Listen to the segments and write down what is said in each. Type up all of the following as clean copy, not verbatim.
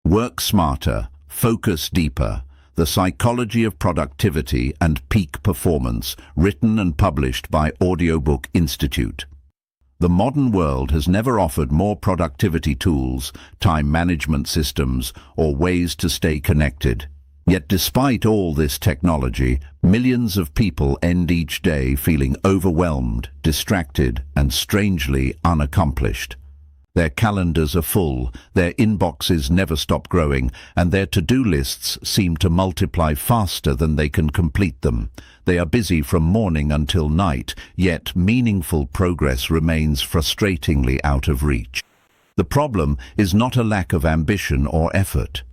Work smarter, focus deeper. The Psychology of Productivity and Peak Performance, written and published by Audiobook Institute. The modern world has never offered more productivity tools, time management systems, or ways to stay connected. Yet despite all this technology, millions of people end each day feeling overwhelmed, distracted, and strangely unaccomplished. Their calendars are full, their inboxes never stop growing, and their to-do lists seem to multiply faster than they can complete them. They are busy from morning until night, yet meaningful progress remains frustratingly out of reach. The problem is not a lack of ambition or effort.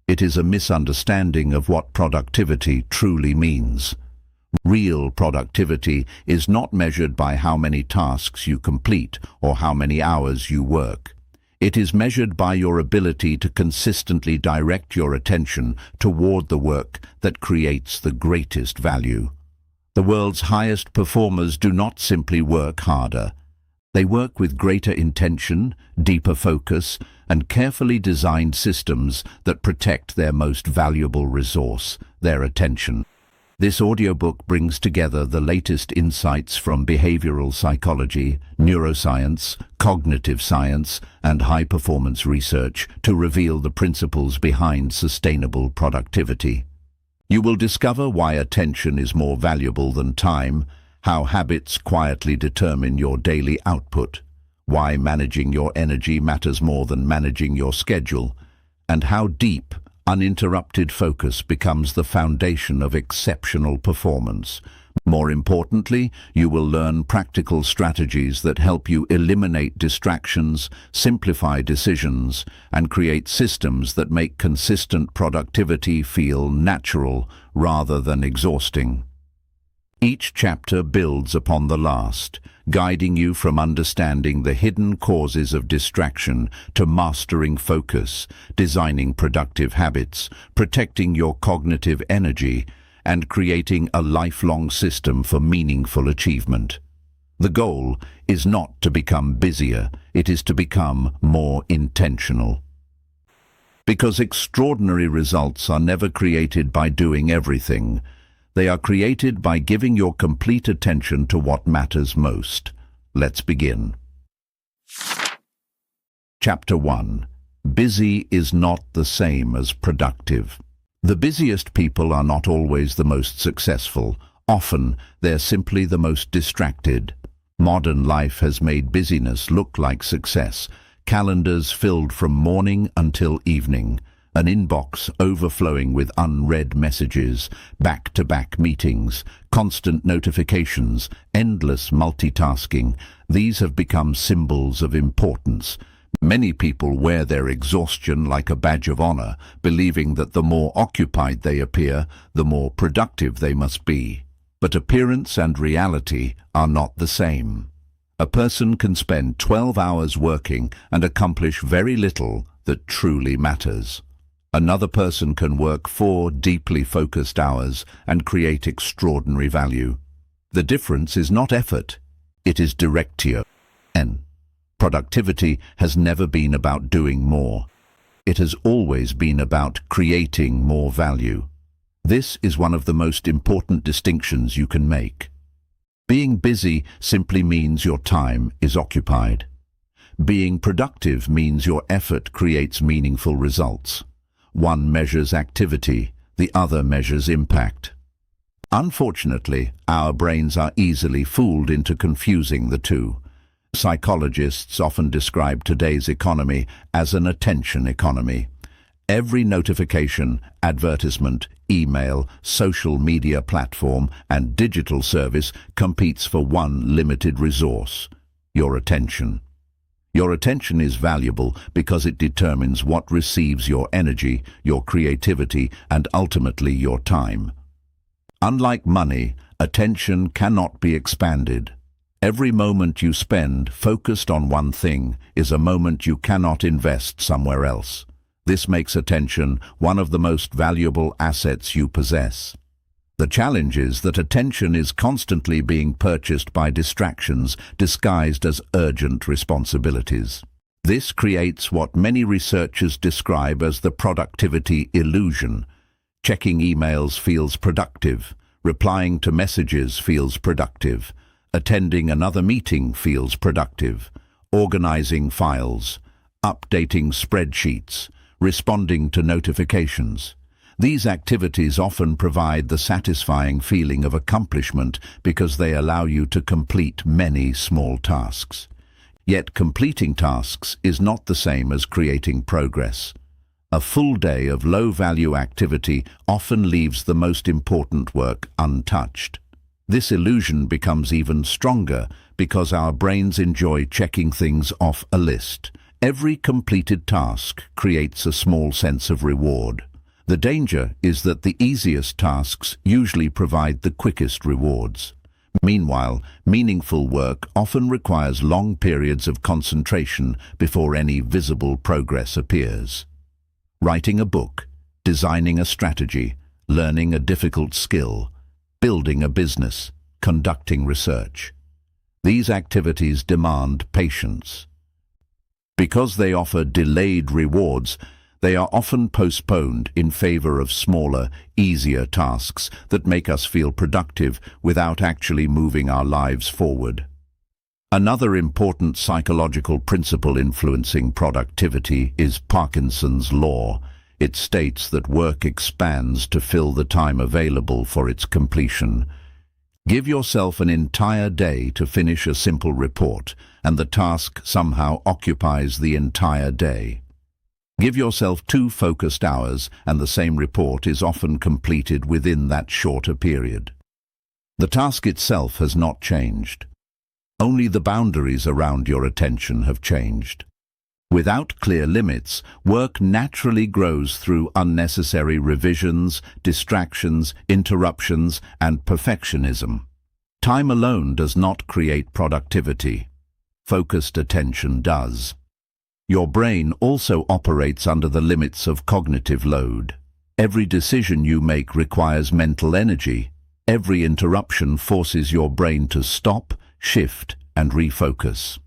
It is a misunderstanding of what productivity truly means. Real productivity is not measured by how many tasks you complete or how many hours you work. It is measured by your ability to consistently direct your attention toward the work that creates the greatest value. The world's highest performers do not simply work harder. They work with greater intention, deeper focus, and carefully designed systems that protect their most valuable resource, their attention. This audiobook brings together the latest insights from behavioral psychology, neuroscience, cognitive science, and high-performance research to reveal the principles behind sustainable productivity. You will discover why attention is more valuable than time, how habits quietly determine your daily output, why managing your energy matters more than managing your schedule, and how deep, uninterrupted focus becomes the foundation of exceptional performance. More importantly, you will learn practical strategies that help you eliminate distractions, simplify decisions, and create systems that make consistent productivity feel natural rather than exhausting. Each chapter builds upon the last, guiding you from understanding the hidden causes of distraction to mastering focus, designing productive habits, protecting your cognitive energy, and creating a lifelong system for meaningful achievement. The goal is not to become busier, it is to become more intentional. Because extraordinary results are never created by doing everything. They are created by giving your complete attention to what matters most. Let's begin. Chapter 1. Busy is not the same as productive. The busiest people are not always the most successful. Often, they're simply the most distracted. Modern life has made busyness look like success. Calendars filled from morning until evening. An inbox overflowing with unread messages, back-to-back meetings, constant notifications, endless multitasking. These have become symbols of importance. Many people wear their exhaustion like a badge of honor, believing that the more occupied they appear, the more productive they must be. But appearance and reality are not the same. A person can spend 12 hours working and accomplish very little that truly matters. Another person can work 4 deeply focused hours and create extraordinary value. The difference is not effort, it is directio. Productivity has never been about doing more. It has always been about creating more value. This is one of the most important distinctions you can make. Being busy simply means your time is occupied. Being productive means your effort creates meaningful results. One measures activity, the other measures impact. Unfortunately, our brains are easily fooled into confusing the two. Psychologists often describe today's economy as an attention economy. Every notification, advertisement, email, social media platform, and digital service competes for one limited resource: your attention. Your attention is valuable because it determines what receives your energy, your creativity, and ultimately your time. Unlike money, attention cannot be expanded. Every moment you spend focused on one thing is a moment you cannot invest somewhere else. This makes attention one of the most valuable assets you possess. The challenge is that attention is constantly being purchased by distractions disguised as urgent responsibilities. This creates what many researchers describe as the productivity illusion. Checking emails feels productive, replying to messages feels productive, attending another meeting feels productive, organizing files, updating spreadsheets, responding to notifications. These activities often provide the satisfying feeling of accomplishment because they allow you to complete many small tasks. Yet completing tasks is not the same as creating progress. A full day of low-value activity often leaves the most important work untouched. This illusion becomes even stronger because our brains enjoy checking things off a list. Every completed task creates a small sense of reward. The danger is that the easiest tasks usually provide the quickest rewards. Meanwhile, meaningful work often requires long periods of concentration before any visible progress appears. Writing a book, designing a strategy, learning a difficult skill, building a business, conducting research. These activities demand patience. Because they offer delayed rewards, they are often postponed in favor of smaller, easier tasks that make us feel productive without actually moving our lives forward. Another important psychological principle influencing productivity is Parkinson's law. It states that work expands to fill the time available for its completion. Give yourself an entire day to finish a simple report, and the task somehow occupies the entire day. Give yourself 2 focused hours, and the same report is often completed within that shorter period. The task itself has not changed. Only the boundaries around your attention have changed. Without clear limits, work naturally grows through unnecessary revisions, distractions, interruptions, and perfectionism. Time alone does not create productivity. Focused attention does. Your brain also operates under the limits of cognitive load. Every decision you make requires mental energy. Every interruption forces your brain to stop, shift, and refocus.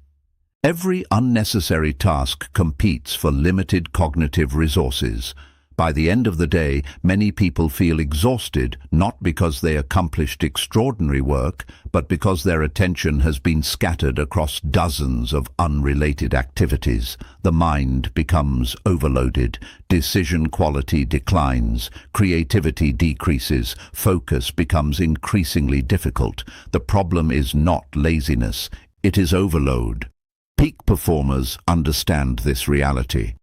Every unnecessary task competes for limited cognitive resources. By the end of the day, many people feel exhausted, not because they accomplished extraordinary work, but because their attention has been scattered across dozens of unrelated activities. The mind becomes overloaded, decision quality declines, creativity decreases, focus becomes increasingly difficult. The problem is not laziness, it is overload. Peak performers understand this reality.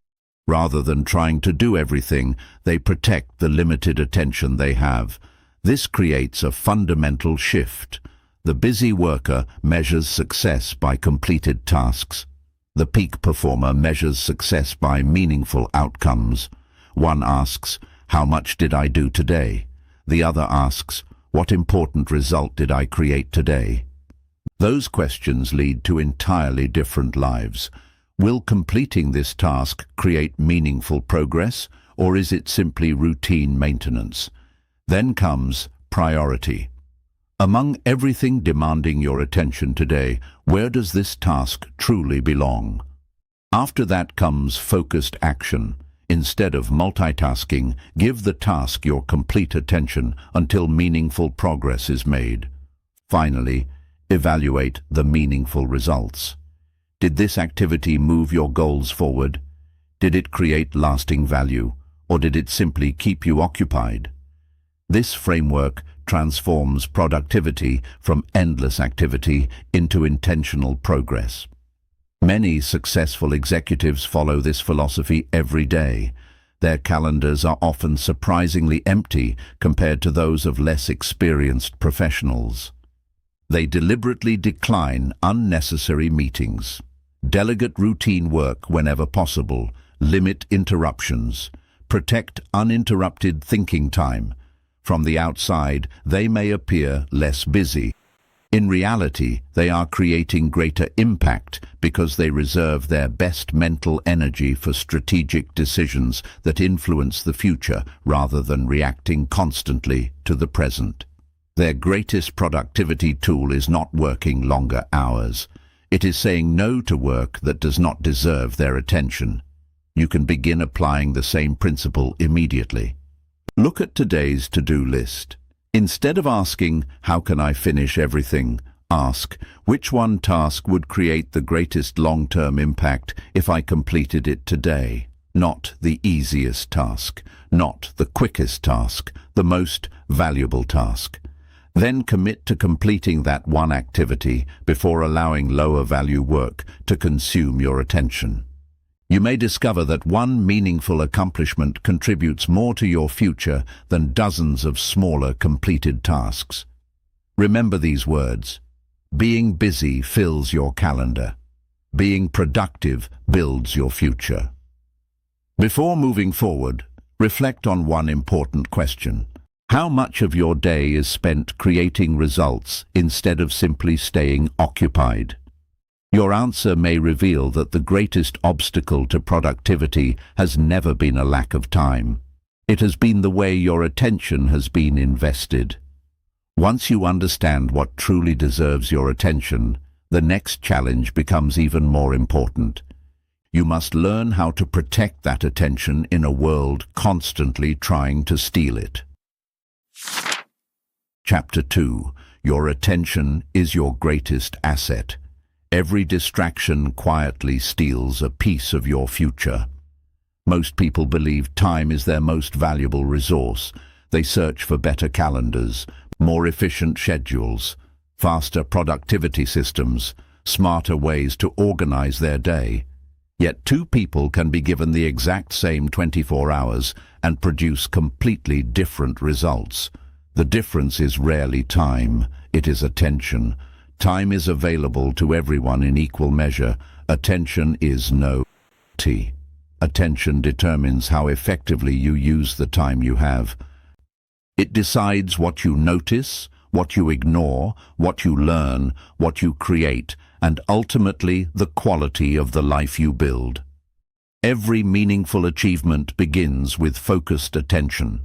Rather than trying to do everything, they protect the limited attention they have. This creates a fundamental shift. The busy worker measures success by completed tasks. The peak performer measures success by meaningful outcomes. One asks, "How much did I do today?" The other asks, "What important result did I create today?" Those questions lead to entirely different lives. Will completing this task create meaningful progress, or is it simply routine maintenance? Then comes priority. Among everything demanding your attention today, where does this task truly belong? After that comes focused action. Instead of multitasking, give the task your complete attention until meaningful progress is made. Finally, evaluate the meaningful results. Did this activity move your goals forward? Did it create lasting value, or did it simply keep you occupied? This framework transforms productivity from endless activity into intentional progress. Many successful executives follow this philosophy every day. Their calendars are often surprisingly empty compared to those of less experienced professionals. They deliberately decline unnecessary meetings. Delegate routine work whenever possible, limit interruptions, protect uninterrupted thinking time. From the outside, they may appear less busy. In reality, they are creating greater impact because they reserve their best mental energy for strategic decisions that influence the future rather than reacting constantly to the present. Their greatest productivity tool is not working longer hours. It is saying no to work that does not deserve their attention. You can begin applying the same principle immediately. Look at today's to-do list. Instead of asking, "How can I finish everything?" ask, "Which one task would create the greatest long-term impact if I completed it today?" Not the easiest task, not the quickest task, the most valuable task. Then commit to completing that one activity before allowing lower-value work to consume your attention. You may discover that one meaningful accomplishment contributes more to your future than dozens of smaller completed tasks. Remember these words. Being busy fills your calendar. Being productive builds your future. Before moving forward, reflect on one important question. How much of your day is spent creating results instead of simply staying occupied? Your answer may reveal that the greatest obstacle to productivity has never been a lack of time. It has been the way your attention has been invested. Once you understand what truly deserves your attention, the next challenge becomes even more important. You must learn how to protect that attention in a world constantly trying to steal it. Chapter 2. Your attention is your greatest asset. Every distraction quietly steals a piece of your future. Most people believe time is their most valuable resource. They search for better calendars, more efficient schedules, faster productivity systems, smarter ways to organize their day. Yet two people can be given the exact same 24 hours and produce completely different results. The difference is rarely time, it is attention. Time is available to everyone in equal measure. Attention is no T. Attention determines how effectively you use the time you have. It decides what you notice, what you ignore, what you learn, what you create, and ultimately the quality of the life you build. Every meaningful achievement begins with focused attention.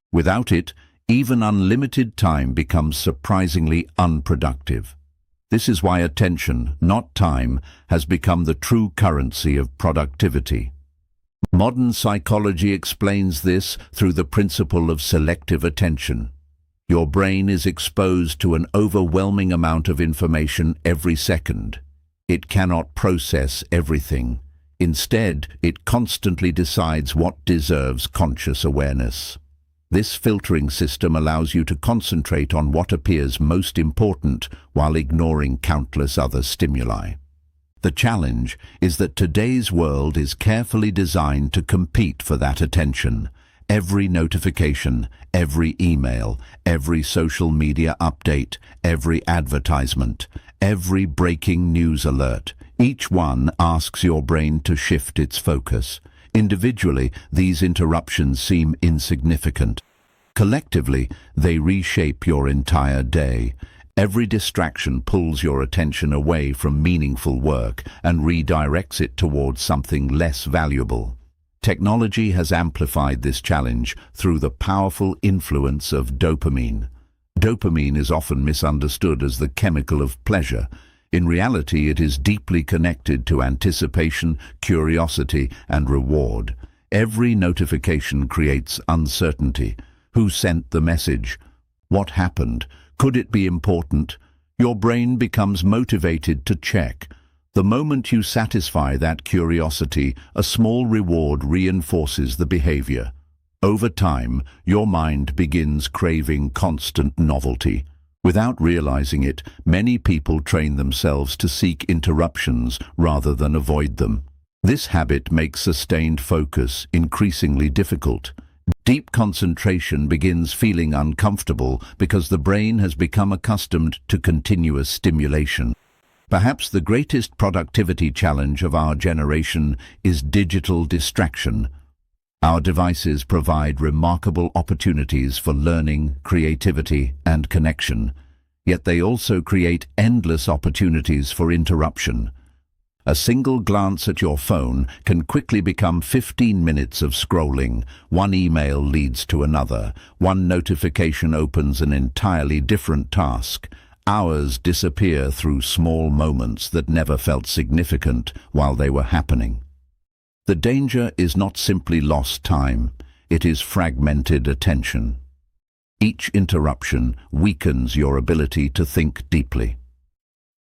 Without it, even unlimited time becomes surprisingly unproductive. This is why attention, not time, has become the true currency of productivity. Modern psychology explains this through the principle of selective attention. Your brain is exposed to an overwhelming amount of information every second. It cannot process everything. Instead, it constantly decides what deserves conscious awareness. This filtering system allows you to concentrate on what appears most important while ignoring countless other stimuli. The challenge is that today's world is carefully designed to compete for that attention. Every notification, every email, every social media update, every advertisement, every breaking news alert, each one asks your brain to shift its focus. Individually, these interruptions seem insignificant. Collectively, they reshape your entire day. Every distraction pulls your attention away from meaningful work and redirects it towards something less valuable. Technology has amplified this challenge through the powerful influence of dopamine. Dopamine is often misunderstood as the chemical of pleasure. In reality, it is deeply connected to anticipation, curiosity, and reward. Every notification creates uncertainty. Who sent the message? What happened? Could it be important? Your brain becomes motivated to check. The moment you satisfy that curiosity, a small reward reinforces the behavior. Over time, your mind begins craving constant novelty. Without realizing it, many people train themselves to seek interruptions rather than avoid them. This habit makes sustained focus increasingly difficult. Deep concentration begins feeling uncomfortable because the brain has become accustomed to continuous stimulation. Perhaps the greatest productivity challenge of our generation is digital distraction. Our devices provide remarkable opportunities for learning, creativity, and connection, yet they also create endless opportunities for interruption. A single glance at your phone can quickly become 15 minutes of scrolling. One email leads to another. One notification opens an entirely different task. Hours disappear through small moments that never felt significant while they were happening. The danger is not simply lost time, it is fragmented attention. Each interruption weakens your ability to think deeply.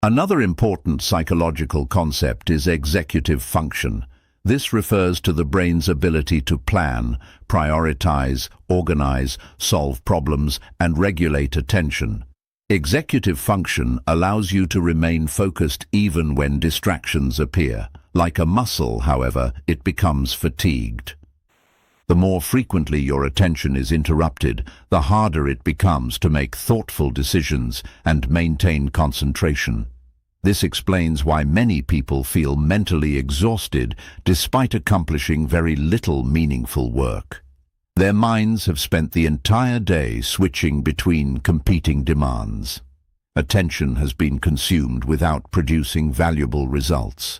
Another important psychological concept is executive function. This refers to the brain's ability to plan, prioritize, organize, solve problems, and regulate attention. Executive function allows you to remain focused even when distractions appear. Like a muscle, however, it becomes fatigued. The more frequently your attention is interrupted, the harder it becomes to make thoughtful decisions and maintain concentration. This explains why many people feel mentally exhausted despite accomplishing very little meaningful work. Their minds have spent the entire day switching between competing demands. Attention has been consumed without producing valuable results.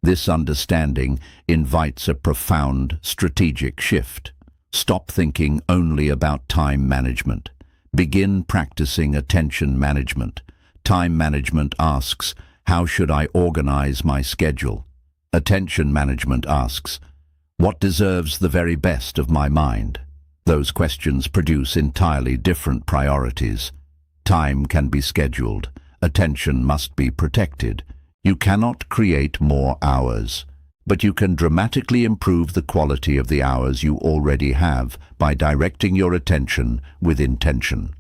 This understanding invites a profound strategic shift. Stop thinking only about time management. Begin practicing attention management. Time management asks, how should I organize my schedule? Attention management asks, what deserves the very best of my mind? Those questions produce entirely different priorities. Time can be scheduled. Attention must be protected. You cannot create more hours, but you can dramatically improve the quality of the hours you already have by directing your attention with intention.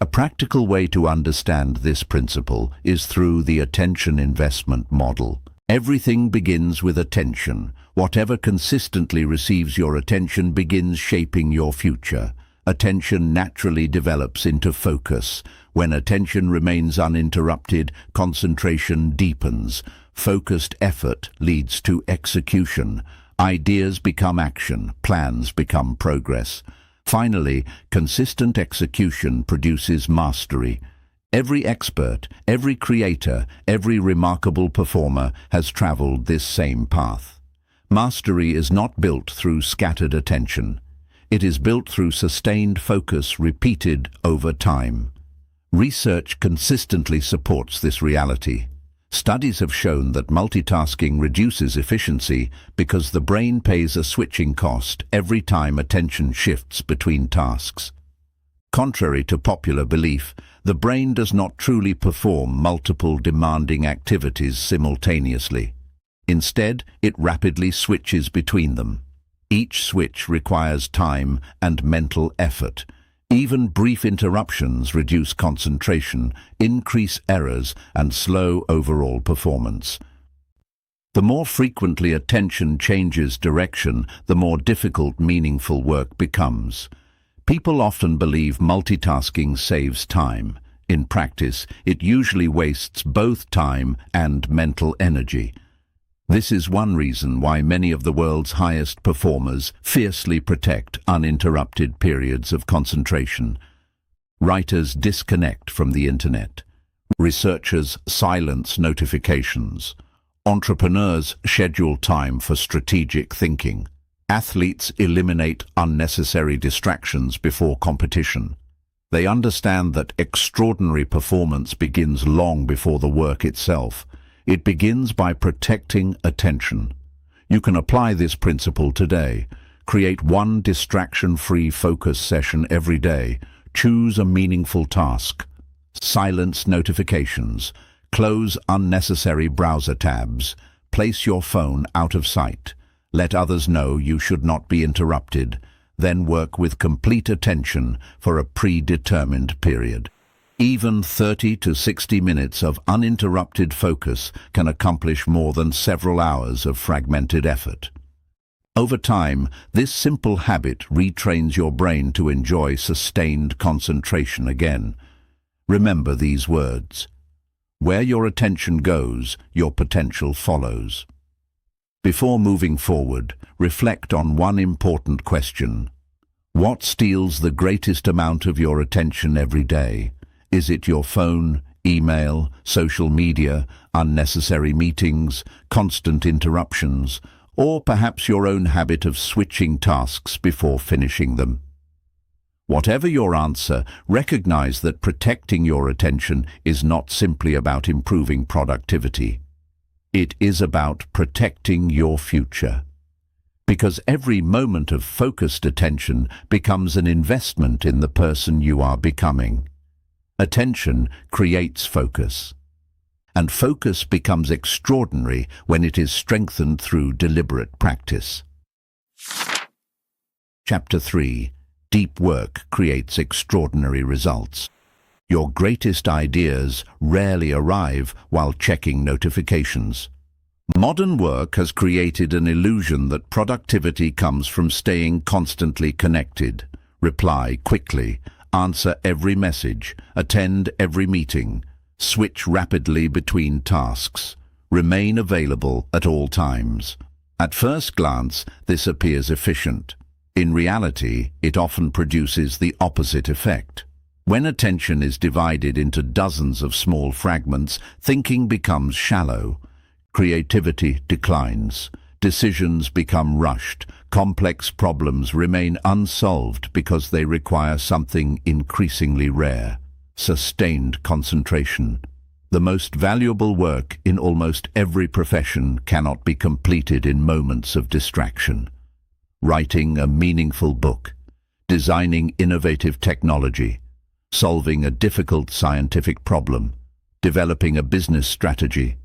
A practical way to understand this principle is through the attention investment model. Everything begins with attention. Whatever consistently receives your attention begins shaping your future. Attention naturally develops into focus. When attention remains uninterrupted, concentration deepens. Focused effort leads to execution. Ideas become action. Plans become progress. Finally, consistent execution produces mastery. Every expert, every creator, every remarkable performer has traveled this same path. Mastery is not built through scattered attention. It is built through sustained focus repeated over time. Research consistently supports this reality. Studies have shown that multitasking reduces efficiency because the brain pays a switching cost every time attention shifts between tasks. Contrary to popular belief, the brain does not truly perform multiple demanding activities simultaneously. Instead, it rapidly switches between them. Each switch requires time and mental effort. Even brief interruptions reduce concentration, increase errors, and slow overall performance. The more frequently attention changes direction, the more difficult meaningful work becomes. People often believe multitasking saves time. In practice, it usually wastes both time and mental energy. This is one reason why many of the world's highest performers fiercely protect uninterrupted periods of concentration. Writers disconnect from the internet. Researchers silence notifications. Entrepreneurs schedule time for strategic thinking. Athletes eliminate unnecessary distractions before competition. They understand that extraordinary performance begins long before the work itself. It begins by protecting attention. You can apply this principle today. Create one distraction-free focus session every day. Choose a meaningful task. Silence notifications. Close unnecessary browser tabs. Place your phone out of sight. Let others know you should not be interrupted. Then work with complete attention for a predetermined period. Even 30 to 60 minutes of uninterrupted focus can accomplish more than several hours of fragmented effort. Over time, this simple habit retrains your brain to enjoy sustained concentration again. Remember these words. Where your attention goes, your potential follows. Before moving forward, reflect on one important question. What steals the greatest amount of your attention every day? Is it your phone, email, social media, unnecessary meetings, constant interruptions, or perhaps your own habit of switching tasks before finishing them? Whatever your answer, recognize that protecting your attention is not simply about improving productivity. It is about protecting your future. Because every moment of focused attention becomes an investment in the person you are becoming. Attention creates focus. And focus becomes extraordinary when it is strengthened through deliberate practice. Chapter 3. Deep work creates extraordinary results. Your greatest ideas rarely arrive while checking notifications. Modern work has created an illusion that productivity comes from staying constantly connected. Reply quickly, answer every message, attend every meeting, switch rapidly between tasks, remain available at all times. At first glance, this appears efficient. In reality, it often produces the opposite effect. When attention is divided into dozens of small fragments, thinking becomes shallow. Creativity declines. Decisions become rushed. Complex problems remain unsolved because they require something increasingly rare: sustained concentration. The most valuable work in almost every profession cannot be completed in moments of distraction. Writing a meaningful book, designing innovative technology, solving a difficult scientific problem, developing a business strategy,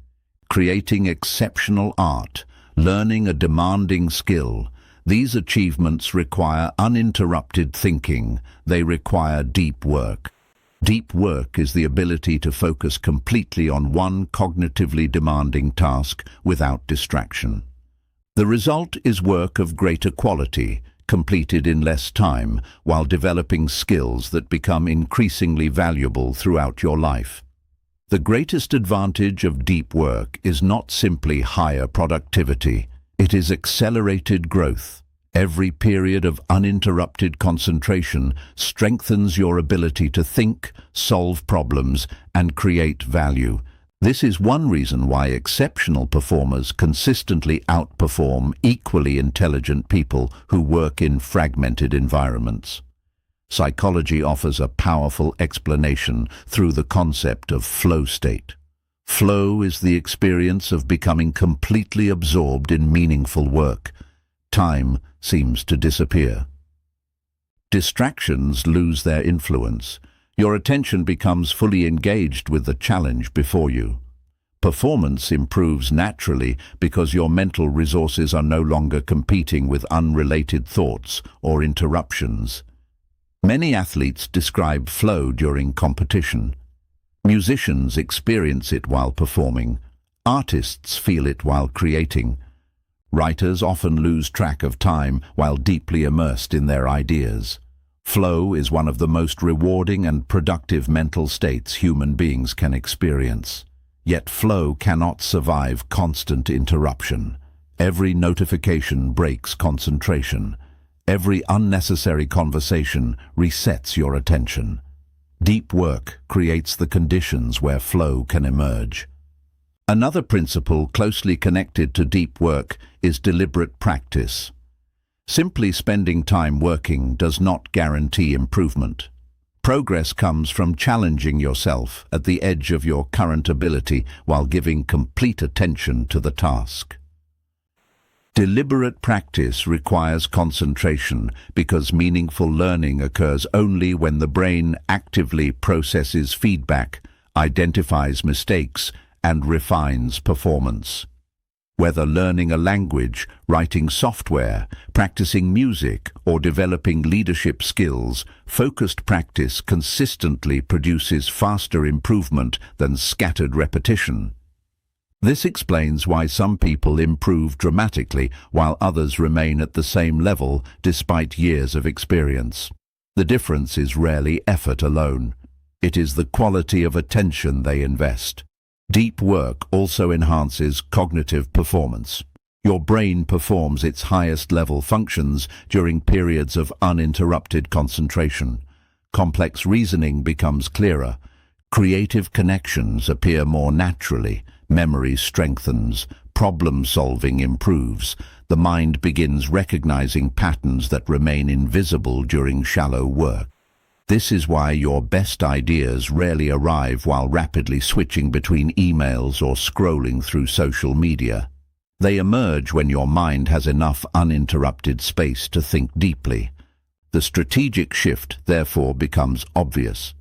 creating exceptional art, learning a demanding skill. These achievements require uninterrupted thinking. They require deep work. Deep work is the ability to focus completely on one cognitively demanding task without distraction. The result is work of greater quality, completed in less time, while developing skills that become increasingly valuable throughout your life. The greatest advantage of deep work is not simply higher productivity, it is accelerated growth. Every period of uninterrupted concentration strengthens your ability to think, solve problems, and create value. This is one reason why exceptional performers consistently outperform equally intelligent people who work in fragmented environments. Psychology offers a powerful explanation through the concept of flow state. Flow is the experience of becoming completely absorbed in meaningful work. Time seems to disappear. Distractions lose their influence. Your attention becomes fully engaged with the challenge before you. Performance improves naturally because your mental resources are no longer competing with unrelated thoughts or interruptions. Many athletes describe flow during competition. Musicians experience it while performing. Artists feel it while creating. Writers often lose track of time while deeply immersed in their ideas. Flow is one of the most rewarding and productive mental states human beings can experience. Yet flow cannot survive constant interruption. Every notification breaks concentration. Every unnecessary conversation resets your attention. Deep work creates the conditions where flow can emerge. Another principle closely connected to deep work is deliberate practice. Simply spending time working does not guarantee improvement. Progress comes from challenging yourself at the edge of your current ability while giving complete attention to the task. Deliberate practice requires concentration because meaningful learning occurs only when the brain actively processes feedback, identifies mistakes, and refines performance. Whether learning a language, writing software, practicing music, or developing leadership skills, focused practice consistently produces faster improvement than scattered repetition. This explains why some people improve dramatically while others remain at the same level despite years of experience. The difference is rarely effort alone. It is the quality of attention they invest. Deep work also enhances cognitive performance. Your brain performs its highest level functions during periods of uninterrupted concentration. Complex reasoning becomes clearer. Creative connections appear more naturally. Memory strengthens. Problem solving improves. the mind begins recognizing patterns that remain invisible during shallow work. This is why your best ideas rarely arrive while rapidly switching between emails or scrolling through social media. They emerge when your mind has enough uninterrupted space to think deeply. The strategic shift, therefore, becomes obvious.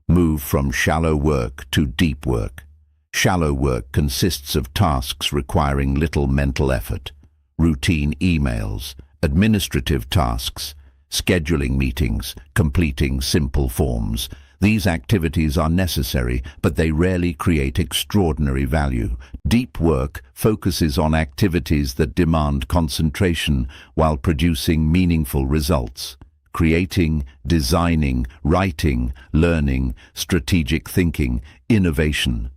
Move from shallow work to deep work. Shallow work consists of tasks requiring little mental effort. Routine emails, administrative tasks, scheduling meetings, completing simple forms. These activities are necessary, but they rarely create extraordinary value. Deep work focuses on activities that demand concentration while producing meaningful results. Creating, designing, writing, learning, strategic thinking, innovation.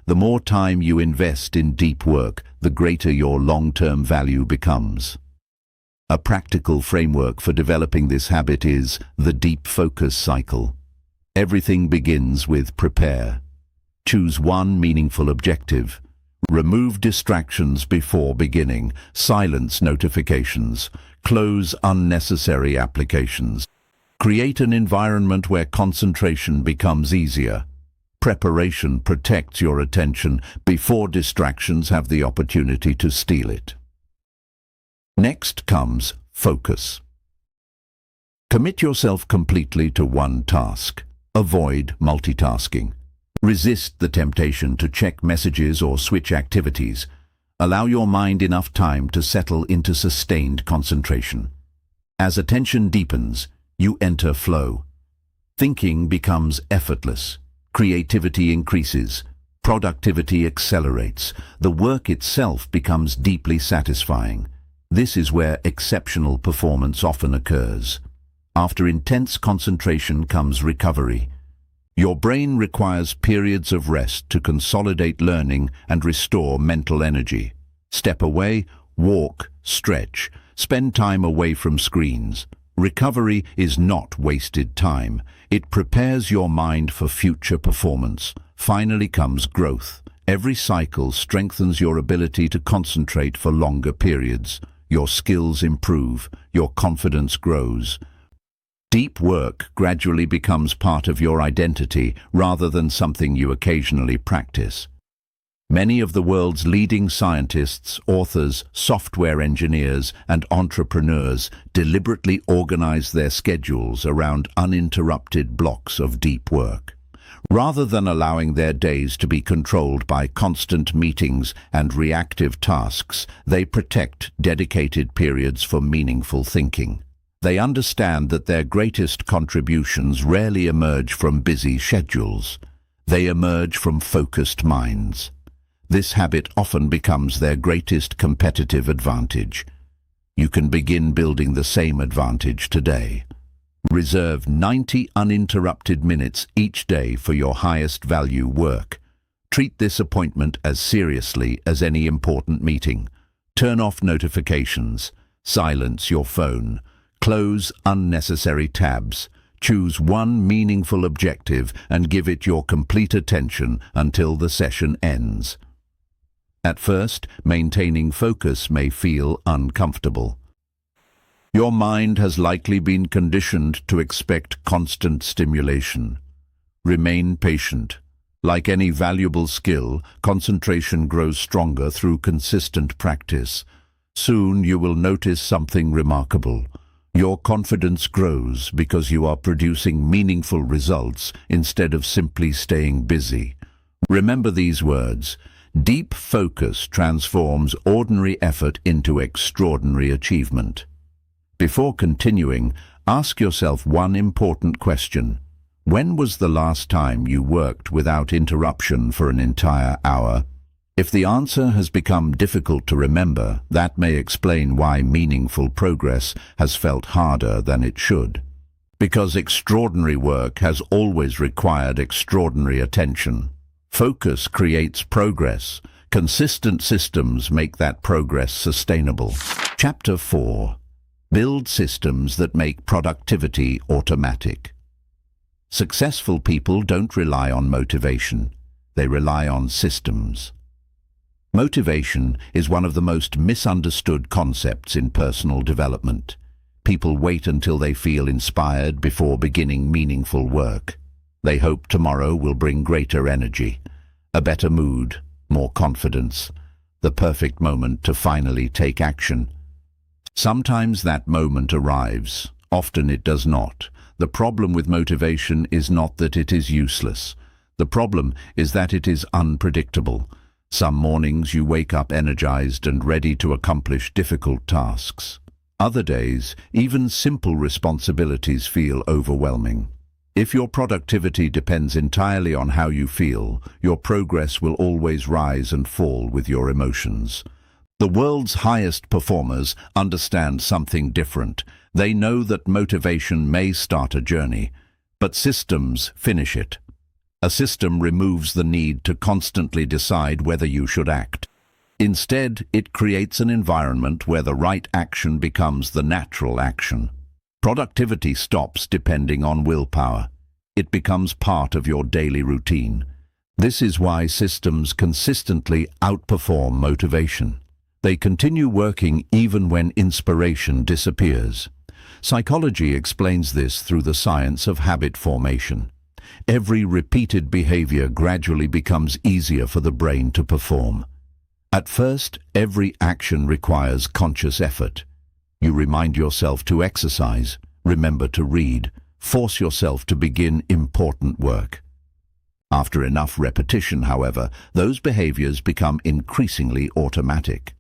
The more time you invest in deep work, the greater your long-term value becomes. A practical framework for developing this habit is the deep focus cycle. Everything begins with prepare. Choose one meaningful objective. Remove distractions before beginning. Silence notifications. Close unnecessary applications. Create an environment where concentration becomes easier. Preparation protects your attention before distractions have the opportunity to steal it. Next comes focus. Commit yourself completely to one task. Avoid multitasking. Resist the temptation to check messages or switch activities. Allow your mind enough time to settle into sustained concentration. As attention deepens, you enter flow. Thinking becomes effortless. Creativity increases. Productivity accelerates. The work itself becomes deeply satisfying. This is where exceptional performance often occurs. After intense concentration comes recovery. Your brain requires periods of rest to consolidate learning and restore mental energy. Step away, walk, stretch, spend time away from screens. Recovery is not wasted time. It prepares your mind for future performance. Finally comes growth. Every cycle strengthens your ability to concentrate for longer periods. Your skills improve, your confidence grows. Deep work gradually becomes part of your identity rather than something you occasionally practice. Many of the world's leading scientists, authors, software engineers, and entrepreneurs deliberately organize their schedules around uninterrupted blocks of deep work. Rather than allowing their days to be controlled by constant meetings and reactive tasks, they protect dedicated periods for meaningful thinking. They understand that their greatest contributions rarely emerge from busy schedules. They emerge from focused minds. This habit often becomes their greatest competitive advantage. You can begin building the same advantage today. Reserve 90 uninterrupted minutes each day for your highest value work. Treat this appointment as seriously as any important meeting. Turn off notifications. Silence your phone. Close unnecessary tabs. Choose one meaningful objective and give it your complete attention until the session ends. At first, maintaining focus may feel uncomfortable. Your mind has likely been conditioned to expect constant stimulation. Remain patient. Like any valuable skill, concentration grows stronger through consistent practice. Soon you will notice something remarkable. Your confidence grows because you are producing meaningful results instead of simply staying busy. Remember these words. Deep focus transforms ordinary effort into extraordinary achievement. Before continuing, ask yourself one important question. When was the last time you worked without interruption for an entire hour? If the answer has become difficult to remember, that may explain why meaningful progress has felt harder than it should. Because extraordinary work has always required extraordinary attention. Focus creates progress. Consistent systems make that progress sustainable. Chapter 4. Build systems that make productivity automatic. Successful people don't rely on motivation. They rely on systems. Motivation is one of the most misunderstood concepts in personal development. People wait until they feel inspired before beginning meaningful work. They hope tomorrow will bring greater energy, a better mood, more confidence, the perfect moment to finally take action. Sometimes that moment arrives, often it does not. The problem with motivation is not that it is useless. The problem is that it is unpredictable. Some mornings you wake up energized and ready to accomplish difficult tasks. Other days, even simple responsibilities feel overwhelming. If your productivity depends entirely on how you feel, your progress will always rise and fall with your emotions. The world's highest performers understand something different. They know that motivation may start a journey, but systems finish it. A system removes the need to constantly decide whether you should act. Instead, it creates an environment where the right action becomes the natural action. Productivity stops depending on willpower. It becomes part of your daily routine. This is why systems consistently outperform motivation. They continue working even when inspiration disappears. Psychology explains this through the science of habit formation. Every repeated behavior gradually becomes easier for the brain to perform. At first, every action requires conscious effort. You remind yourself to exercise, remember to read, force yourself to begin important work. After enough repetition, however, those behaviors become increasingly automatic.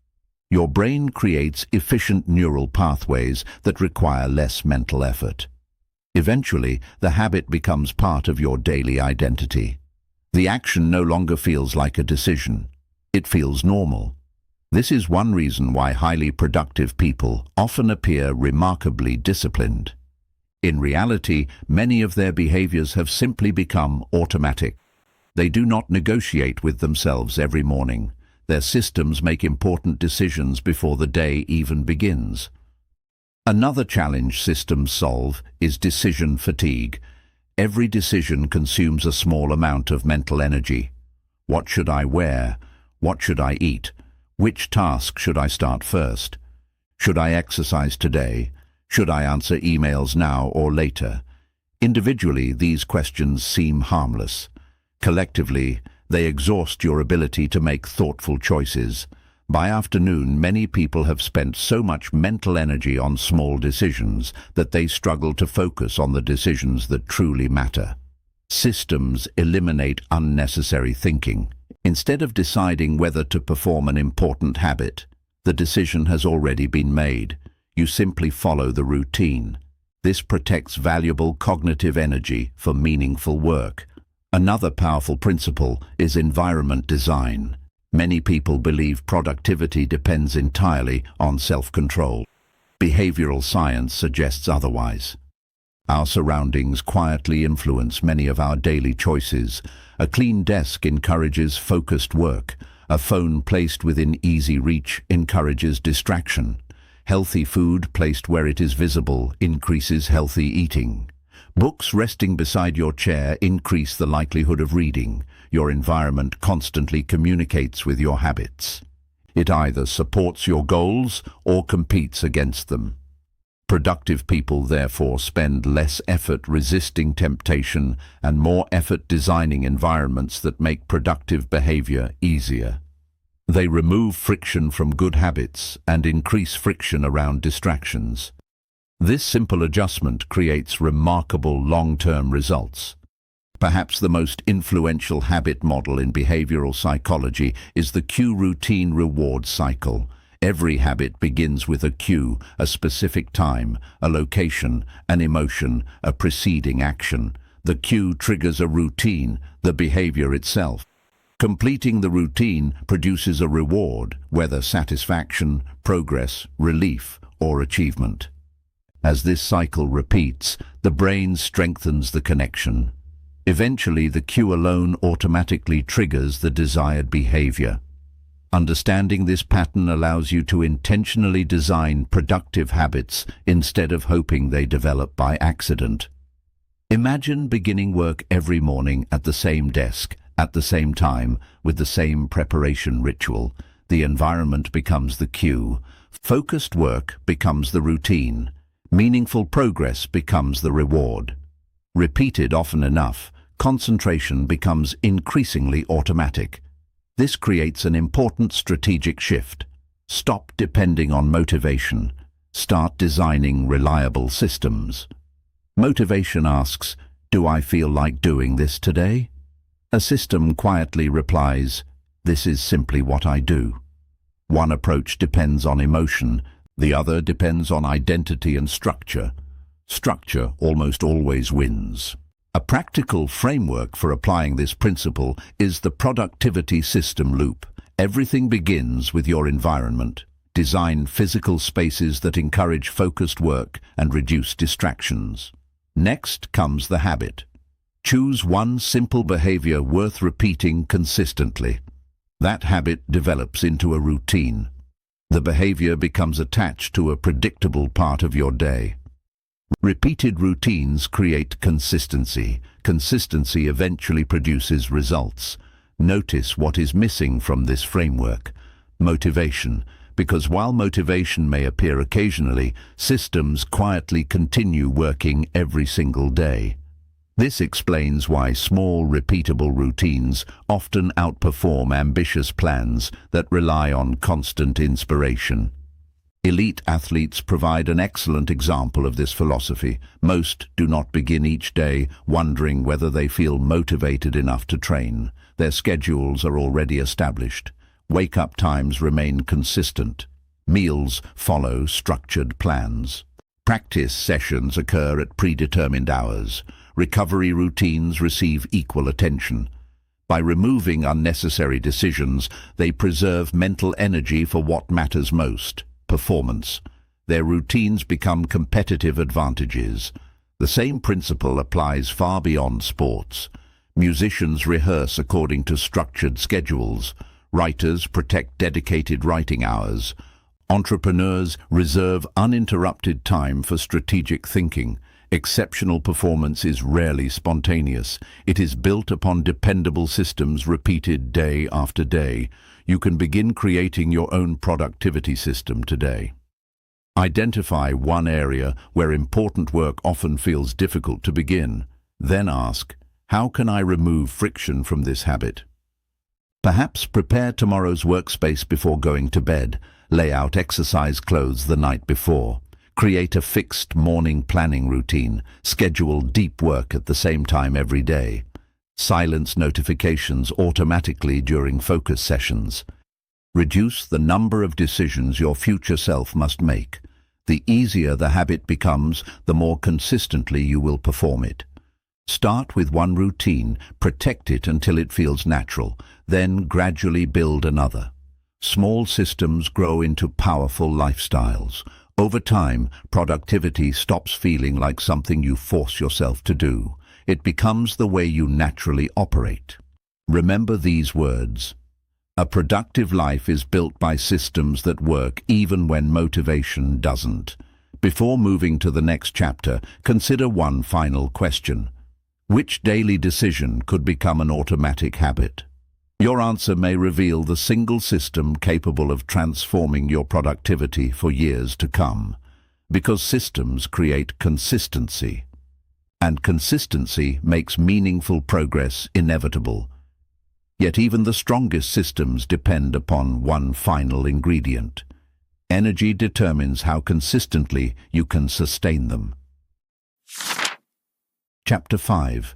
Your brain creates efficient neural pathways that require less mental effort. Eventually, the habit becomes part of your daily identity. The action no longer feels like a decision. It feels normal. This is one reason why highly productive people often appear remarkably disciplined. In reality, many of their behaviors have simply become automatic. They do not negotiate with themselves every morning. Their systems make important decisions before the day even begins. Another challenge systems solve is decision fatigue. Every decision consumes a small amount of mental energy. What should I wear? What should I eat? Which task should I start first? Should I exercise today? Should I answer emails now or later? Individually, these questions seem harmless. Collectively, they exhaust your ability to make thoughtful choices. By afternoon, many people have spent so much mental energy on small decisions that they struggle to focus on the decisions that truly matter. Systems eliminate unnecessary thinking. Instead of deciding whether to perform an important habit, the decision has already been made. You simply follow the routine. This protects valuable cognitive energy for meaningful work. Another powerful principle is environment design. Many people believe productivity depends entirely on self-control. Behavioral science suggests otherwise. Our surroundings quietly influence many of our daily choices. A clean desk encourages focused work. A phone placed within easy reach encourages distraction. Healthy food placed where it is visible increases healthy eating. Books resting beside your chair increase the likelihood of reading. Your environment constantly communicates with your habits. It either supports your goals or competes against them. Productive people therefore spend less effort resisting temptation and more effort designing environments that make productive behavior easier. They remove friction from good habits and increase friction around distractions. This simple adjustment creates remarkable long-term results. Perhaps the most influential habit model in behavioral psychology is the cue routine reward cycle. Every habit begins with a cue, a specific time, a location, an emotion, a preceding action. The cue triggers a routine, the behavior itself. Completing the routine produces a reward, whether satisfaction, progress, relief, or achievement. As this cycle repeats, the brain strengthens the connection. Eventually, the cue alone automatically triggers the desired behavior. Understanding this pattern allows you to intentionally design productive habits instead of hoping they develop by accident. Imagine beginning work every morning at the same desk, at the same time, with the same preparation ritual. The environment becomes the cue. Focused work becomes the routine. Meaningful progress becomes the reward. Repeated often enough, concentration becomes increasingly automatic. This creates an important strategic shift. Stop depending on motivation. Start designing reliable systems. Motivation asks, "Do I feel like doing this today?" A system quietly replies, "This is simply what I do." One approach depends on emotion, the other depends on identity and structure. Structure almost always wins. A practical framework for applying this principle is the productivity system loop. Everything begins with your environment. Design physical spaces that encourage focused work and reduce distractions. Next comes the habit. Choose one simple behavior worth repeating consistently. That habit develops into a routine. The behavior becomes attached to a predictable part of your day. Repeated routines create consistency. Consistency eventually produces results. Notice what is missing from this framework. Motivation. Because while motivation may appear occasionally, systems quietly continue working every single day. This explains why small, repeatable routines often outperform ambitious plans that rely on constant inspiration. Elite athletes provide an excellent example of this philosophy. Most do not begin each day wondering whether they feel motivated enough to train. Their schedules are already established. Wake-up times remain consistent. Meals follow structured plans. Practice sessions occur at predetermined hours. Recovery routines receive equal attention. By removing unnecessary decisions, they preserve mental energy for what matters most: performance. Their routines become competitive advantages. The same principle applies far beyond sports. Musicians rehearse according to structured schedules. Writers protect dedicated writing hours. Entrepreneurs reserve uninterrupted time for strategic thinking. Exceptional performance is rarely spontaneous. It is built upon dependable systems repeated day after day. You can begin creating your own productivity system today. Identify one area where important work often feels difficult to begin. Then ask, how can I remove friction from this habit? Perhaps prepare tomorrow's workspace before going to bed. Lay out exercise clothes the night before. Create a fixed morning planning routine. Schedule deep work at the same time every day. Silence notifications automatically during focus sessions. Reduce the number of decisions your future self must make. The easier the habit becomes, the more consistently you will perform it. Start with one routine, protect it until it feels natural, then gradually build another. Small systems grow into powerful lifestyles. Over time, productivity stops feeling like something you force yourself to do. It becomes the way you naturally operate. Remember these words. A productive life is built by systems that work even when motivation doesn't. Before moving to the next chapter, consider one final question. Which daily decision could become an automatic habit? Your answer may reveal the single system capable of transforming your productivity for years to come. Because systems create consistency. And consistency makes meaningful progress inevitable. Yet even the strongest systems depend upon one final ingredient. Energy determines how consistently you can sustain them. Chapter 5.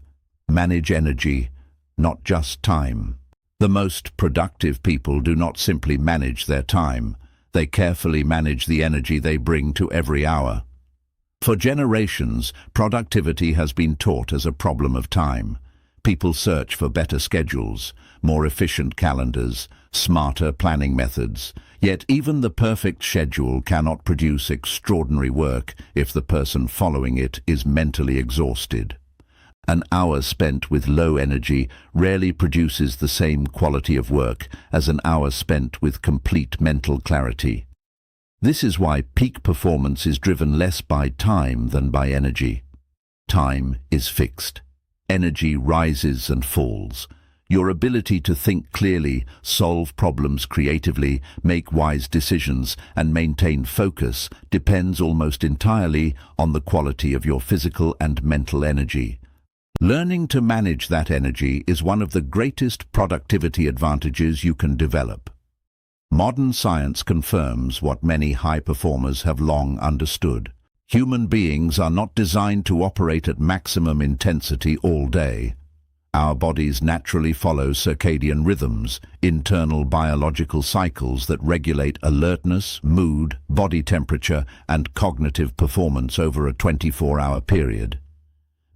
Manage energy, not just time. The most productive people do not simply manage their time. They carefully manage the energy they bring to every hour. For generations, productivity has been taught as a problem of time. People search for better schedules, more efficient calendars, smarter planning methods. Yet even the perfect schedule cannot produce extraordinary work if the person following it is mentally exhausted. An hour spent with low energy rarely produces the same quality of work as an hour spent with complete mental clarity. This is why peak performance is driven less by time than by energy. Time is fixed. Energy rises and falls. Your ability to think clearly, solve problems creatively, make wise decisions, and maintain focus depends almost entirely on the quality of your physical and mental energy. Learning to manage that energy is one of the greatest productivity advantages you can develop. Modern science confirms what many high performers have long understood. Human beings are not designed to operate at maximum intensity all day. Our bodies naturally follow circadian rhythms, internal biological cycles that regulate alertness, mood, body temperature, and cognitive performance over a 24-hour period.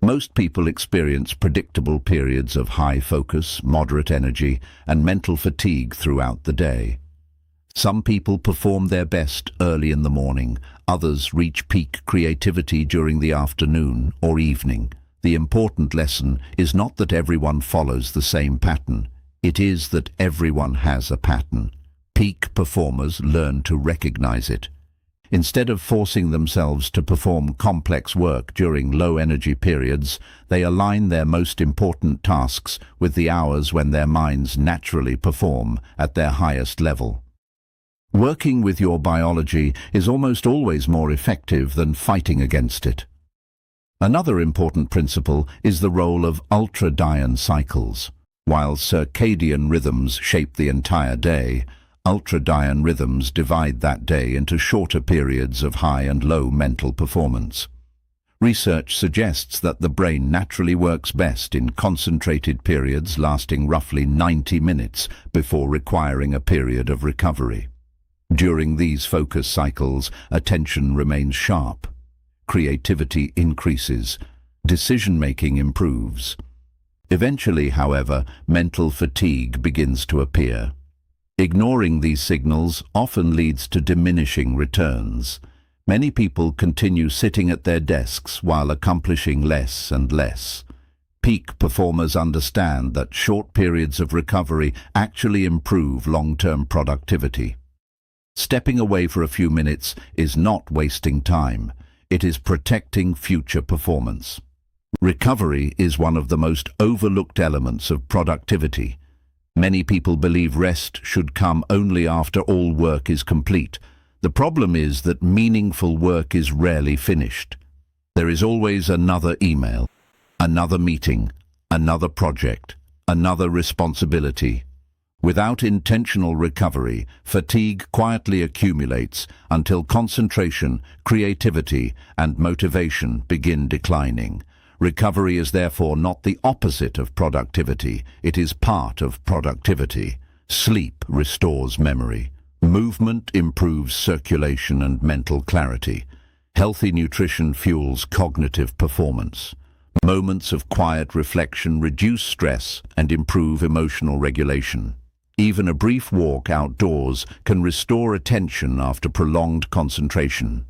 Most people experience predictable periods of high focus, moderate energy, and mental fatigue throughout the day. Some people perform their best early in the morning, others reach peak creativity during the afternoon or evening. The important lesson is not that everyone follows the same pattern. It is that everyone has a pattern. Peak performers learn to recognize it. Instead of forcing themselves to perform complex work during low-energy periods, they align their most important tasks with the hours when their minds naturally perform at their highest level. Working with your biology is almost always more effective than fighting against it. Another important principle is the role of ultradian cycles. While circadian rhythms shape the entire day, ultradian rhythms divide that day into shorter periods of high and low mental performance. Research suggests that the brain naturally works best in concentrated periods lasting roughly 90 minutes before requiring a period of recovery. During these focus cycles, attention remains sharp. Creativity increases, decision-making improves. Eventually, however, mental fatigue begins to appear. Ignoring these signals often leads to diminishing returns. Many people continue sitting at their desks while accomplishing less and less. Peak performers understand that short periods of recovery actually improve long-term productivity. Stepping away for a few minutes is not wasting time. It is protecting future performance. Recovery is one of the most overlooked elements of productivity. Many people believe rest should come only after all work is complete. The problem is that meaningful work is rarely finished. There is always another email, another meeting, another project, another responsibility. Without intentional recovery, fatigue quietly accumulates until concentration, creativity, and motivation begin declining. Recovery is therefore not the opposite of productivity, it is part of productivity. Sleep restores memory. Movement improves circulation and mental clarity. Healthy nutrition fuels cognitive performance. Moments of quiet reflection reduce stress and improve emotional regulation. Even a brief walk outdoors can restore attention after prolonged concentration.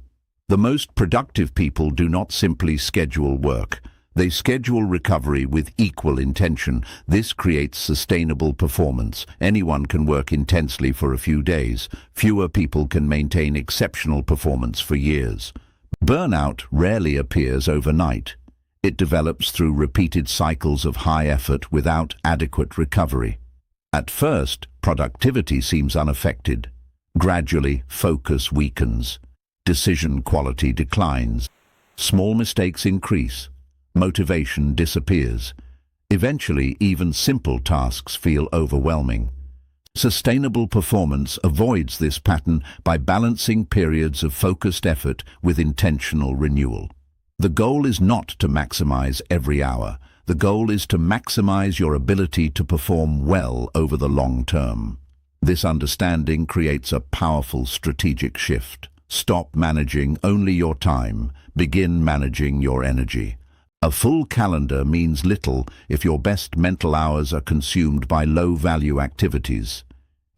The most productive people do not simply schedule work. They schedule recovery with equal intention. This creates sustainable performance. Anyone can work intensely for a few days. Fewer people can maintain exceptional performance for years. Burnout rarely appears overnight. It develops through repeated cycles of high effort without adequate recovery. At first, productivity seems unaffected. Gradually, focus weakens. Decision quality declines. Small mistakes increase. Motivation disappears. Eventually, even simple tasks feel overwhelming. Sustainable performance avoids this pattern by balancing periods of focused effort with intentional renewal. The goal is not to maximize every hour. The goal is to maximize your ability to perform well over the long term. This understanding creates a powerful strategic shift. Stop managing only your time. Begin managing your energy. A full calendar means little if your best mental hours are consumed by low-value activities.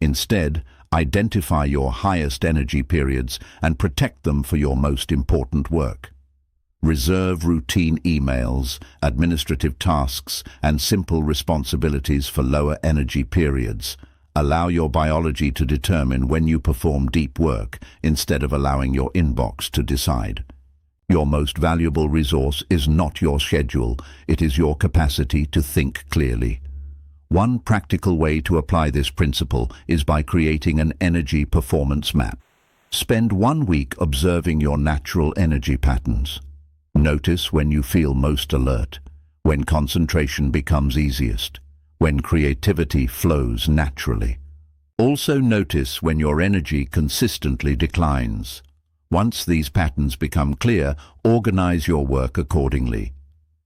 Instead, identify your highest energy periods and protect them for your most important work. Reserve routine emails, administrative tasks, and simple responsibilities for lower energy periods. Allow your biology to determine when you perform deep work instead of allowing your inbox to decide. Your most valuable resource is not your schedule, it is your capacity to think clearly. One practical way to apply this principle is by creating an energy performance map. Spend 1 week observing your natural energy patterns. Notice when you feel most alert, when concentration becomes easiest, when creativity flows naturally. Also notice when your energy consistently declines. Once these patterns become clear, organize your work accordingly.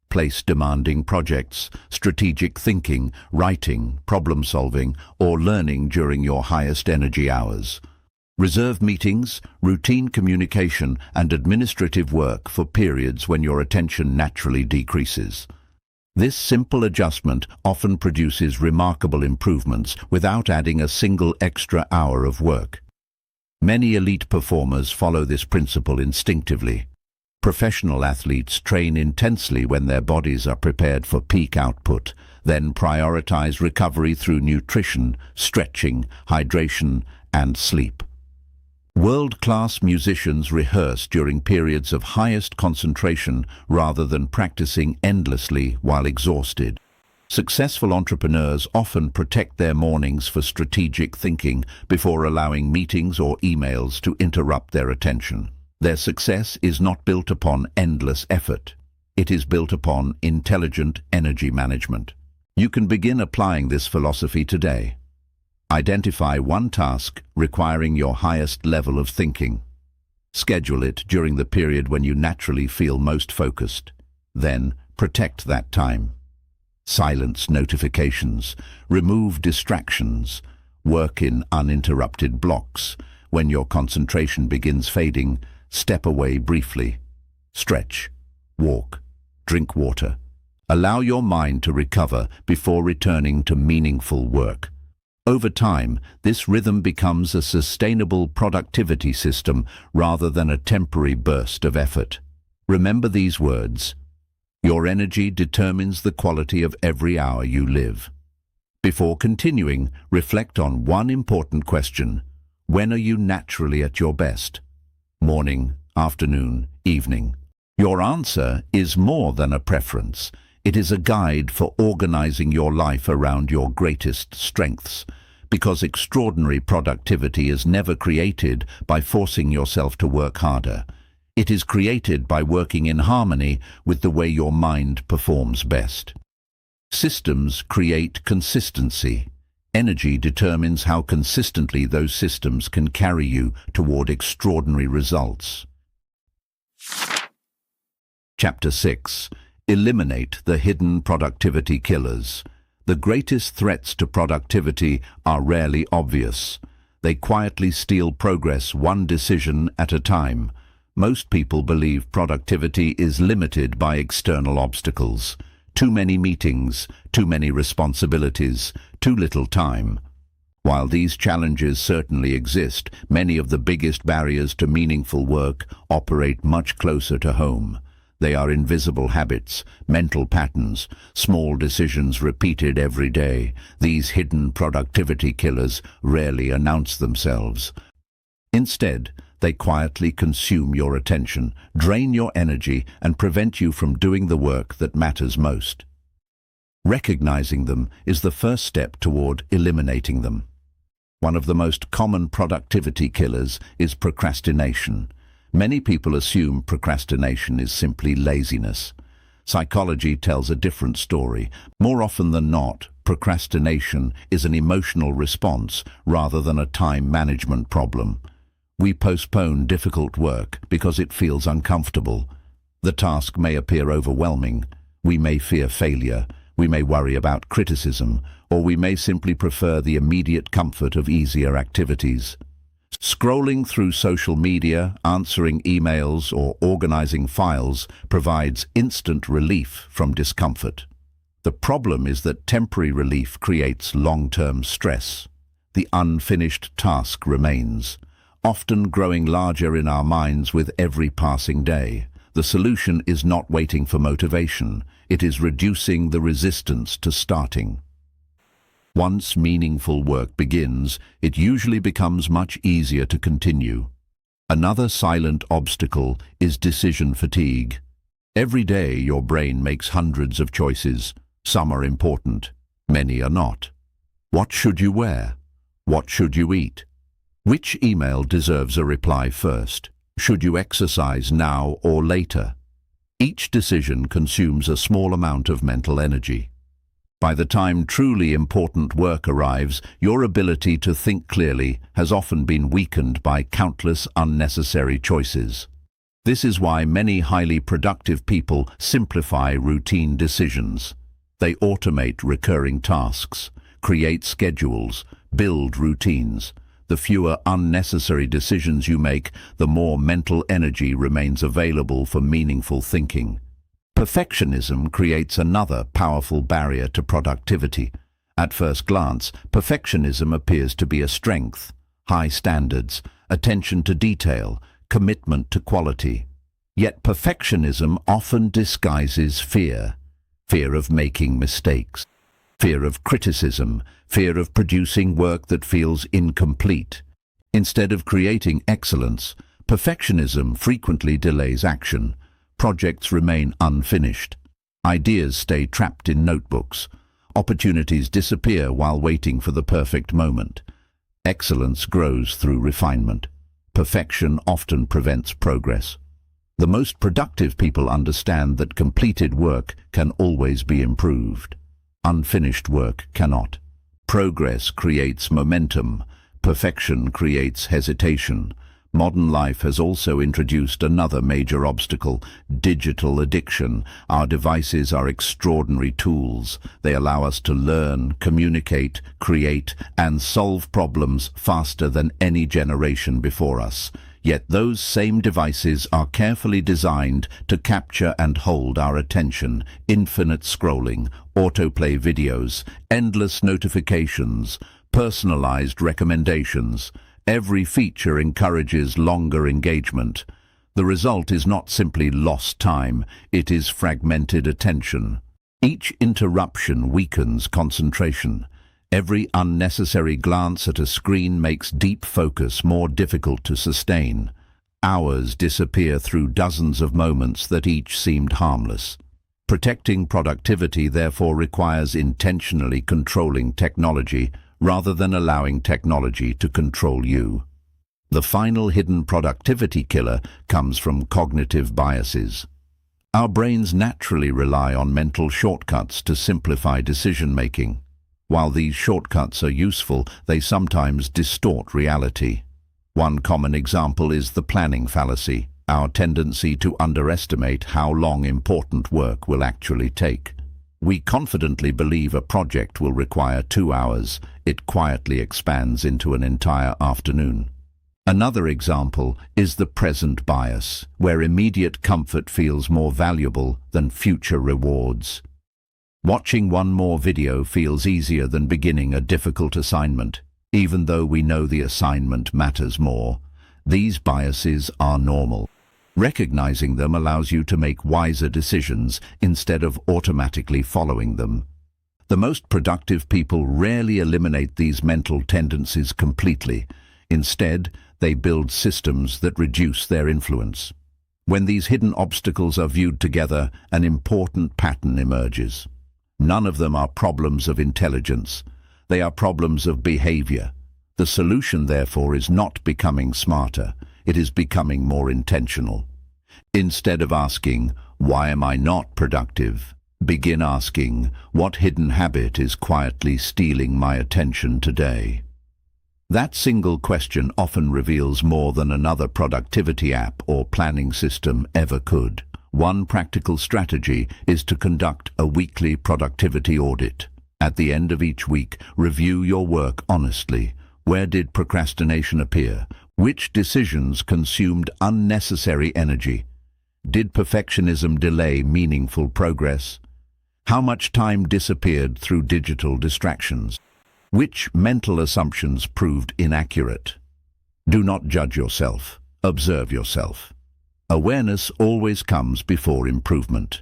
Place demanding projects, strategic thinking, writing, problem-solving, or learning during your highest energy hours. Reserve meetings, routine communication, and administrative work for periods when your attention naturally decreases. This simple adjustment often produces remarkable improvements without adding a single extra hour of work. Many elite performers follow this principle instinctively. Professional athletes train intensely when their bodies are prepared for peak output, then prioritize recovery through nutrition, stretching, hydration, and sleep. World-class musicians rehearse during periods of highest concentration rather than practicing endlessly while exhausted. Successful entrepreneurs often protect their mornings for strategic thinking before allowing meetings or emails to interrupt their attention. Their success is not built upon endless effort. It is built upon intelligent energy management. You can begin applying this philosophy today. Identify one task requiring your highest level of thinking. Schedule it during the period when you naturally feel most focused. Then, protect that time. Silence notifications. Remove distractions. Work in uninterrupted blocks. When your concentration begins fading, step away briefly. Stretch. Walk. Drink water. Allow your mind to recover before returning to meaningful work. Over time, this rhythm becomes a sustainable productivity system rather than a temporary burst of effort. Remember these words. Your energy determines the quality of every hour you live. Before continuing, reflect on one important question. When are you naturally at your best? Morning, afternoon, evening. Your answer is more than a preference. It is a guide for organizing your life around your greatest strengths, because extraordinary productivity is never created by forcing yourself to work harder. It is created by working in harmony with the way your mind performs best. Systems create consistency. Energy determines how consistently those systems can carry you toward extraordinary results. Chapter 6. Eliminate the hidden productivity killers. The greatest threats to productivity are rarely obvious. They quietly steal progress one decision at a time. Most people believe productivity is limited by external obstacles. Too many meetings, too many responsibilities, too little time. While these challenges certainly exist, many of the biggest barriers to meaningful work operate much closer to home. They are invisible habits, mental patterns, small decisions repeated every day. These hidden productivity killers rarely announce themselves. Instead, they quietly consume your attention, drain your energy, and prevent you from doing the work that matters most. Recognizing them is the first step toward eliminating them. One of the most common productivity killers is procrastination. Many people assume procrastination is simply laziness. Psychology tells a different story. More often than not, procrastination is an emotional response rather than a time management problem. We postpone difficult work because it feels uncomfortable. The task may appear overwhelming. We may fear failure. We may worry about criticism, or we may simply prefer the immediate comfort of easier activities. Scrolling through social media, answering emails, or organizing files provides instant relief from discomfort. The problem is that temporary relief creates long-term stress. The unfinished task remains, often growing larger in our minds with every passing day. The solution is not waiting for motivation. It is reducing the resistance to starting. Once meaningful work begins, it usually becomes much easier to continue. Another silent obstacle is decision fatigue. Every day your brain makes hundreds of choices. Some are important, Many are not. What should you wear? What should you eat? Which email deserves a reply first? Should you exercise now or later? Each decision consumes a small amount of mental energy. By the time truly important work arrives, your ability to think clearly has often been weakened by countless unnecessary choices. This is why many highly productive people simplify routine decisions. They automate recurring tasks, create schedules, build routines. The fewer unnecessary decisions you make, the more mental energy remains available for meaningful thinking. Perfectionism creates another powerful barrier to productivity. At first glance, perfectionism appears to be a strength. High standards, attention to detail, commitment to quality. Yet perfectionism often disguises fear. Fear of making mistakes. Fear of criticism, fear of producing work that feels incomplete. Instead of creating excellence, perfectionism frequently delays action. Projects remain unfinished. Ideas stay trapped in notebooks. Opportunities disappear while waiting for the perfect moment. Excellence grows through refinement. Perfection often prevents progress. The most productive people understand that completed work can always be improved. Unfinished work cannot. Progress creates momentum. Perfection creates hesitation. Modern life has also introduced another major obstacle: digital addiction. Our devices are extraordinary tools. They allow us to learn, communicate, create, and solve problems faster than any generation before us. Yet those same devices are carefully designed to capture and hold our attention. Infinite scrolling, autoplay videos, endless notifications, personalized recommendations. Every feature encourages longer engagement. The result is not simply lost time, it is fragmented attention. Each interruption weakens concentration. Every unnecessary glance at a screen makes deep focus more difficult to sustain. Hours disappear through dozens of moments that each seemed harmless. Protecting productivity therefore requires intentionally controlling technology rather than allowing technology to control you. The final hidden productivity killer comes from cognitive biases. Our brains naturally rely on mental shortcuts to simplify decision-making. While these shortcuts are useful, they sometimes distort reality. One common example is the planning fallacy, our tendency to underestimate how long important work will actually take. We confidently believe a project will require 2 hours. It quietly expands into an entire afternoon. Another example is the present bias, where immediate comfort feels more valuable than future rewards. Watching one more video feels easier than beginning a difficult assignment, even though we know the assignment matters more. These biases are normal. Recognizing them allows you to make wiser decisions instead of automatically following them. The most productive people rarely eliminate these mental tendencies completely. Instead, they build systems that reduce their influence. When these hidden obstacles are viewed together, an important pattern emerges. None of them are problems of intelligence. They are problems of behavior. The solution, therefore, is not becoming smarter. It is becoming more intentional. Instead of asking, "Why am I not productive?" begin asking, "What hidden habit is quietly stealing my attention today?" That single question often reveals more than another productivity app or planning system ever could. One practical strategy is to conduct a weekly productivity audit. At the end of each week, review your work honestly. Where did procrastination appear? Which decisions consumed unnecessary energy? Did perfectionism delay meaningful progress? How much time disappeared through digital distractions? Which mental assumptions proved inaccurate? Do not judge yourself. Observe yourself. Awareness always comes before improvement.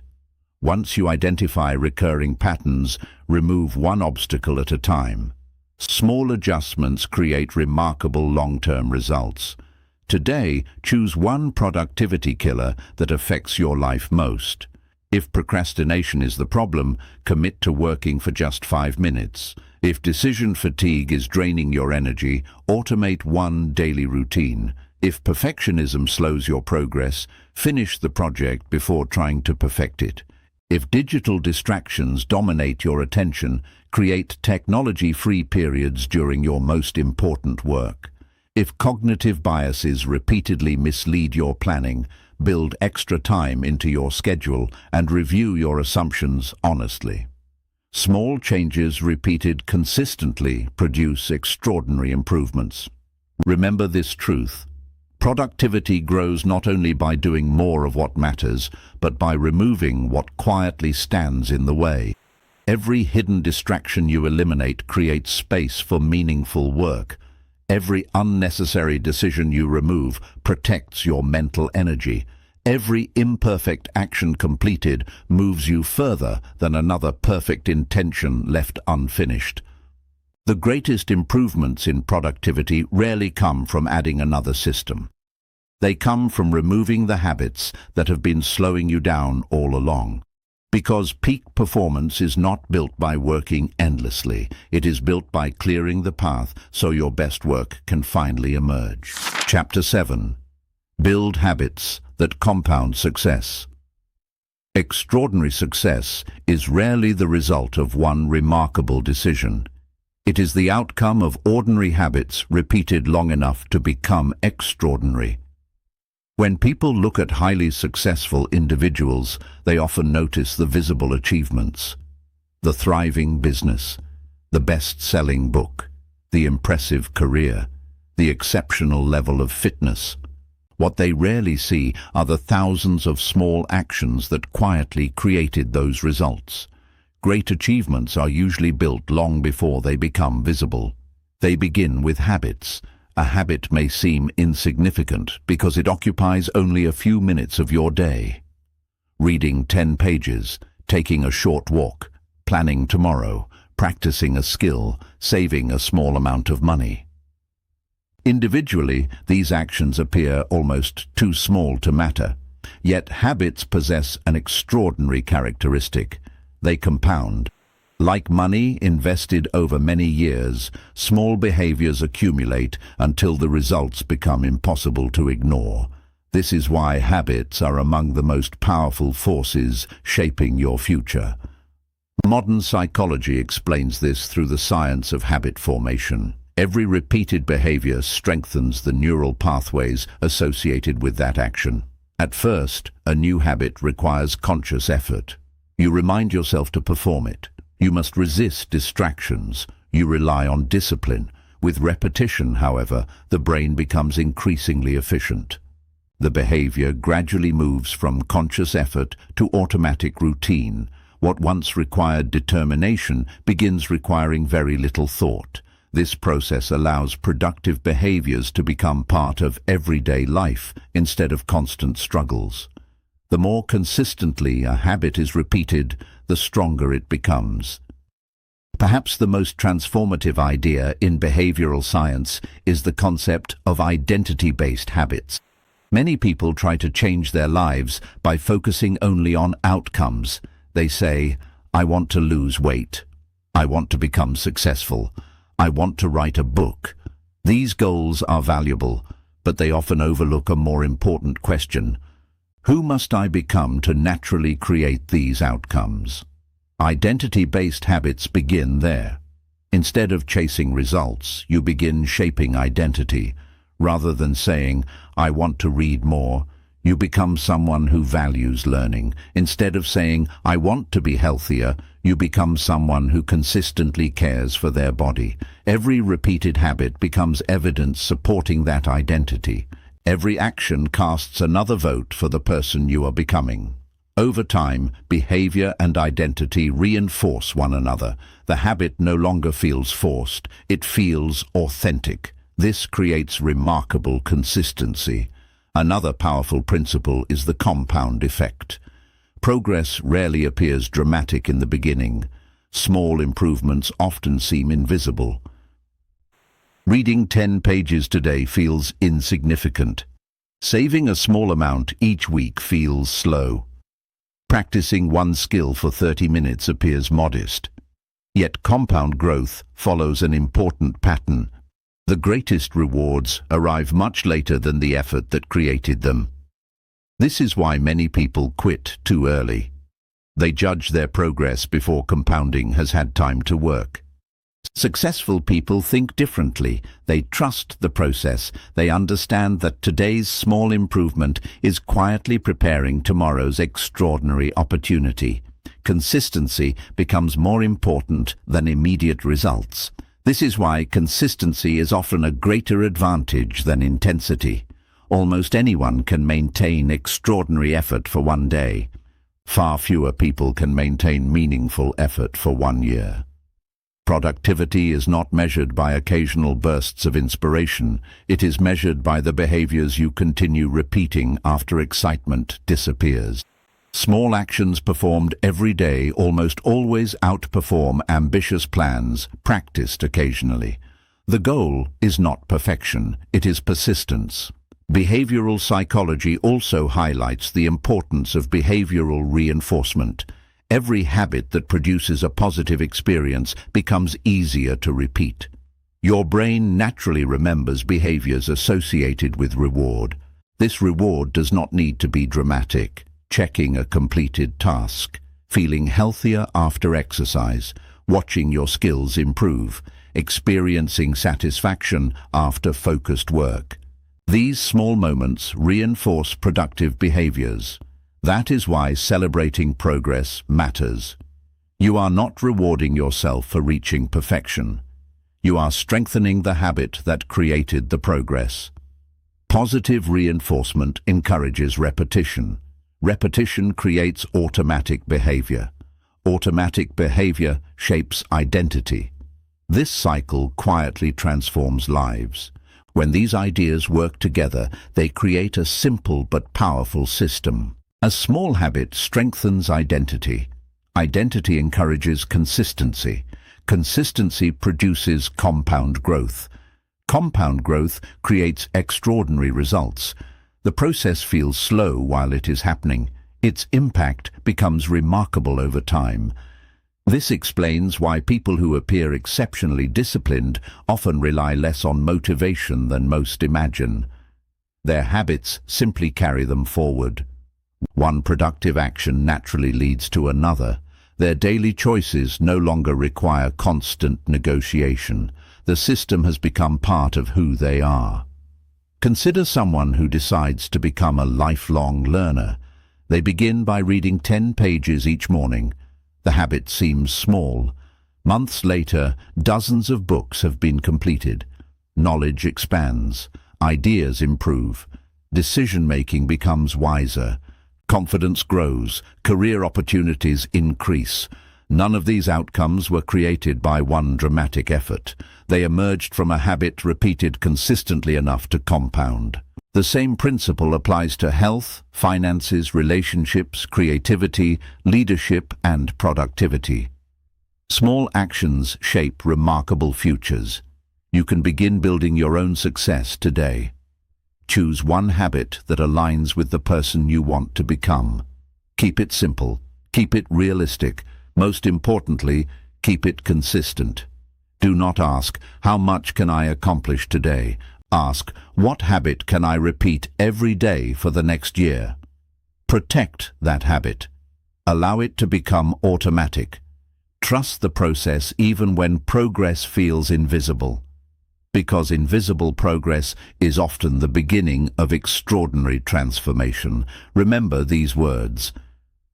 Once you identify recurring patterns, remove one obstacle at a time. Small adjustments create remarkable long-term results. Today, choose one productivity killer that affects your life most. If procrastination is the problem, commit to working for just 5 minutes. If decision fatigue is draining your energy, automate one daily routine. If perfectionism slows your progress, finish the project before trying to perfect it. If digital distractions dominate your attention, create technology-free periods during your most important work. If cognitive biases repeatedly mislead your planning, build extra time into your schedule and review your assumptions honestly. Small changes repeated consistently produce extraordinary improvements. Remember this truth. Productivity grows not only by doing more of what matters, but by removing what quietly stands in the way. Every hidden distraction you eliminate creates space for meaningful work. Every unnecessary decision you remove protects your mental energy. Every imperfect action completed moves you further than another perfect intention left unfinished. The greatest improvements in productivity rarely come from adding another system. They come from removing the habits that have been slowing you down all along. Because peak performance is not built by working endlessly. It is built by clearing the path so your best work can finally emerge. Chapter 7. Build habits that compound success. Extraordinary success is rarely the result of one remarkable decision. It is the outcome of ordinary habits repeated long enough to become extraordinary. When people look at highly successful individuals, they often notice the visible achievements: the thriving business, the best-selling book, the impressive career, the exceptional level of fitness. What they rarely see are the thousands of small actions that quietly created those results. Great achievements are usually built long before they become visible. They begin with habits. A habit may seem insignificant because it occupies only a few minutes of your day. Reading 10 pages, taking a short walk, planning tomorrow, practicing a skill, saving a small amount of money. Individually, these actions appear almost too small to matter. Yet habits possess an extraordinary characteristic. They compound. Like money invested over many years, small behaviors accumulate until the results become impossible to ignore. This is why habits are among the most powerful forces shaping your future. Modern psychology explains this through the science of habit formation. Every repeated behavior strengthens the neural pathways associated with that action. At first, a new habit requires conscious effort. You remind yourself to perform it. You must resist distractions. You rely on discipline. With repetition, however, the brain becomes increasingly efficient. The behavior gradually moves from conscious effort to automatic routine. What once required determination begins requiring very little thought. This process allows productive behaviors to become part of everyday life instead of constant struggles. The more consistently a habit is repeated, the stronger it becomes. Perhaps the most transformative idea in behavioral science is the concept of identity-based habits. Many people try to change their lives by focusing only on outcomes. They say, "I want to lose weight. I want to become successful. I want to write a book." These goals are valuable, but they often overlook a more important question. Who must I become to naturally create these outcomes? Identity-based habits begin there. Instead of chasing results, you begin shaping identity. Rather than saying, "I want to read more," you become someone who values learning. Instead of saying, "I want to be healthier," you become someone who consistently cares for their body. Every repeated habit becomes evidence supporting that identity. Every action casts another vote for the person you are becoming. Over time, behavior and identity reinforce one another. The habit no longer feels forced, it feels authentic. This creates remarkable consistency. Another powerful principle is the compound effect. Progress rarely appears dramatic in the beginning. Small improvements often seem invisible. Reading 10 pages today feels insignificant. Saving a small amount each week feels slow. Practicing one skill for 30 minutes appears modest. Yet compound growth follows an important pattern. The greatest rewards arrive much later than the effort that created them. This is why many people quit too early. They judge their progress before compounding has had time to work. Successful people think differently. They trust the process. They understand that today's small improvement is quietly preparing tomorrow's extraordinary opportunity. Consistency becomes more important than immediate results. This is why consistency is often a greater advantage than intensity. Almost anyone can maintain extraordinary effort for one day. Far fewer people can maintain meaningful effort for 1 year. Productivity is not measured by occasional bursts of inspiration. It is measured by the behaviors you continue repeating after excitement disappears. Small actions performed every day almost always outperform ambitious plans practiced occasionally. The goal is not perfection, it is persistence. Behavioral psychology also highlights the importance of behavioral reinforcement. Every habit that produces a positive experience becomes easier to repeat. Your brain naturally remembers behaviors associated with reward. This reward does not need to be dramatic. Checking a completed task, feeling healthier after exercise, watching your skills improve, experiencing satisfaction after focused work. These small moments reinforce productive behaviors. That is why celebrating progress matters. You are not rewarding yourself for reaching perfection. You are strengthening the habit that created the progress. Positive reinforcement encourages repetition. Repetition creates automatic behavior. Automatic behavior shapes identity. This cycle quietly transforms lives. When these ideas work together, they create a simple but powerful system. A small habit strengthens identity. Identity encourages consistency. Consistency produces compound growth. Compound growth creates extraordinary results. The process feels slow while it is happening. Its impact becomes remarkable over time. This explains why people who appear exceptionally disciplined often rely less on motivation than most imagine. Their habits simply carry them forward. One productive action naturally leads to another. Their daily choices no longer require constant negotiation. The system has become part of who they are. Consider someone who decides to become a lifelong learner. They begin by reading 10 pages each morning. The habit seems small. Months later, dozens of books have been completed. Knowledge expands. Ideas improve. Decision-making becomes wiser. Confidence grows. Career opportunities increase. None of these outcomes were created by one dramatic effort. They emerged from a habit repeated consistently enough to compound. The same principle applies to health, finances, relationships, creativity, leadership, and productivity. Small actions shape remarkable futures. You can begin building your own success today. Choose one habit that aligns with the person you want to become. Keep it simple. Keep it realistic. Most importantly, keep it consistent. Do not ask, how much can I accomplish today? Ask, what habit can I repeat every day for the next year? Protect that habit. Allow it to become automatic. Trust the process even when progress feels invisible. Because invisible progress is often the beginning of extraordinary transformation. Remember these words.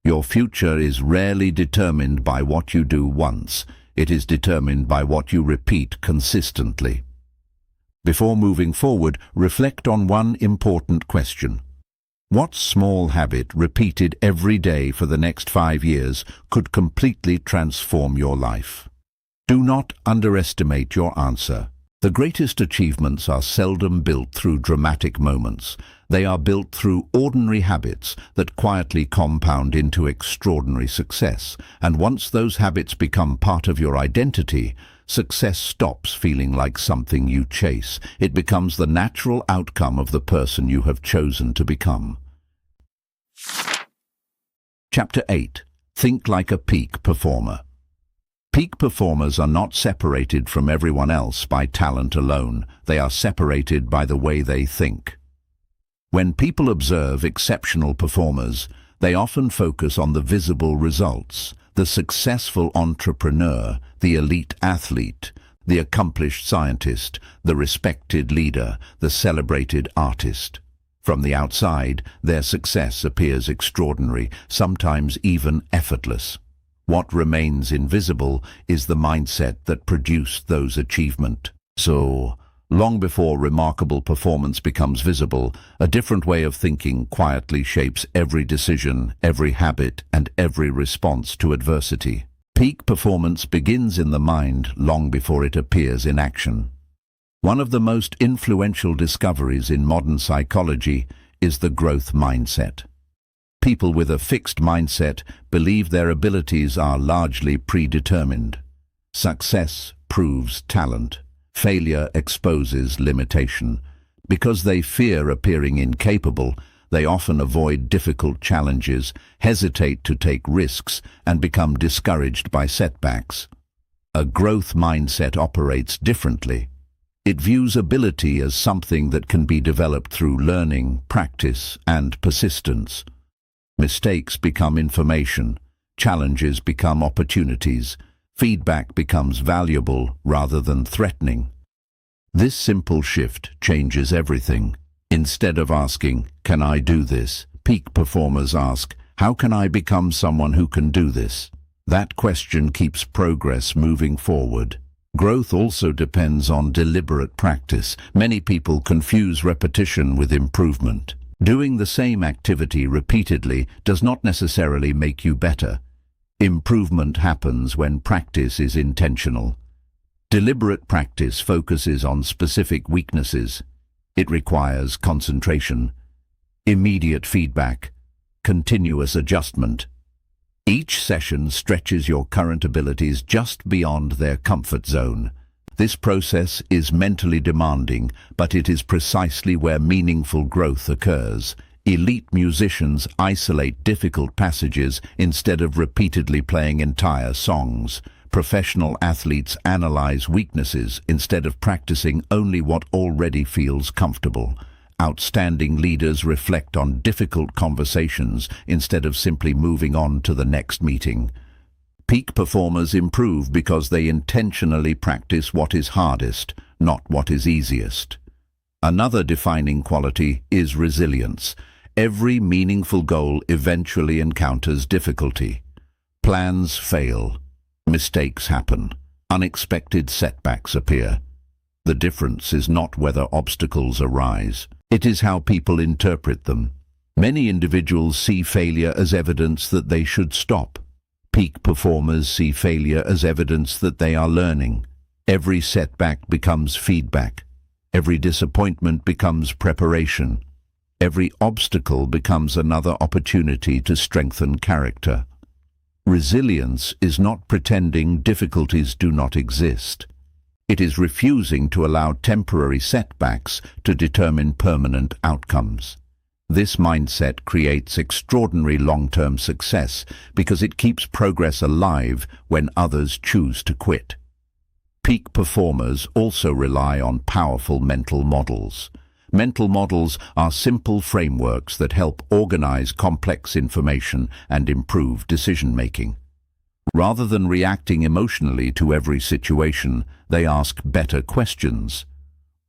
Your future is rarely determined by what you do once. It is determined by what you repeat consistently. Before moving forward, reflect on one important question. What small habit repeated every day for the next 5 years could completely transform your life? Do not underestimate your answer. The greatest achievements are seldom built through dramatic moments. They are built through ordinary habits that quietly compound into extraordinary success. And once those habits become part of your identity, success stops feeling like something you chase. It becomes the natural outcome of the person you have chosen to become. Chapter 8. Think like a peak performer. Peak performers are not separated from everyone else by talent alone. They are separated by the way they think. When people observe exceptional performers, they often focus on the visible results: the successful entrepreneur, the elite athlete, the accomplished scientist, the respected leader, the celebrated artist. From the outside, their success appears extraordinary, sometimes even effortless. What remains invisible is the mindset that produced those achievements. So, long before remarkable performance becomes visible, a different way of thinking quietly shapes every decision, every habit, and every response to adversity. Peak performance begins in the mind long before it appears in action. One of the most influential discoveries in modern psychology is the growth mindset. People with a fixed mindset believe their abilities are largely predetermined. Success proves talent. Failure exposes limitation. Because they fear appearing incapable, they often avoid difficult challenges, hesitate to take risks, and become discouraged by setbacks. A growth mindset operates differently. It views ability as something that can be developed through learning, practice, and persistence. Mistakes become information, challenges become opportunities, feedback becomes valuable rather than threatening. This simple shift changes everything. Instead of asking, "Can I do this?" peak performers ask, "How can I become someone who can do this?" That question keeps progress moving forward. Growth also depends on deliberate practice. Many people confuse repetition with improvement. Doing the same activity repeatedly does not necessarily make you better. Improvement happens when practice is intentional. Deliberate practice focuses on specific weaknesses. It requires concentration, immediate feedback, continuous adjustment. Each session stretches your current abilities just beyond their comfort zone. This process is mentally demanding, but it is precisely where meaningful growth occurs. Elite musicians isolate difficult passages instead of repeatedly playing entire songs. Professional athletes analyze weaknesses instead of practicing only what already feels comfortable. Outstanding leaders reflect on difficult conversations instead of simply moving on to the next meeting. Peak performers improve because they intentionally practice what is hardest, not what is easiest. Another defining quality is resilience. Every meaningful goal eventually encounters difficulty. Plans fail. Mistakes happen. Unexpected setbacks appear. The difference is not whether obstacles arise. It is how people interpret them. Many individuals see failure as evidence that they should stop. Peak performers see failure as evidence that they are learning. Every setback becomes feedback. Every disappointment becomes preparation. Every obstacle becomes another opportunity to strengthen character. Resilience is not pretending difficulties do not exist. It is refusing to allow temporary setbacks to determine permanent outcomes. This mindset creates extraordinary long-term success because it keeps progress alive when others choose to quit. Peak performers also rely on powerful mental models. Mental models are simple frameworks that help organize complex information and improve decision-making. Rather than reacting emotionally to every situation, they ask better questions.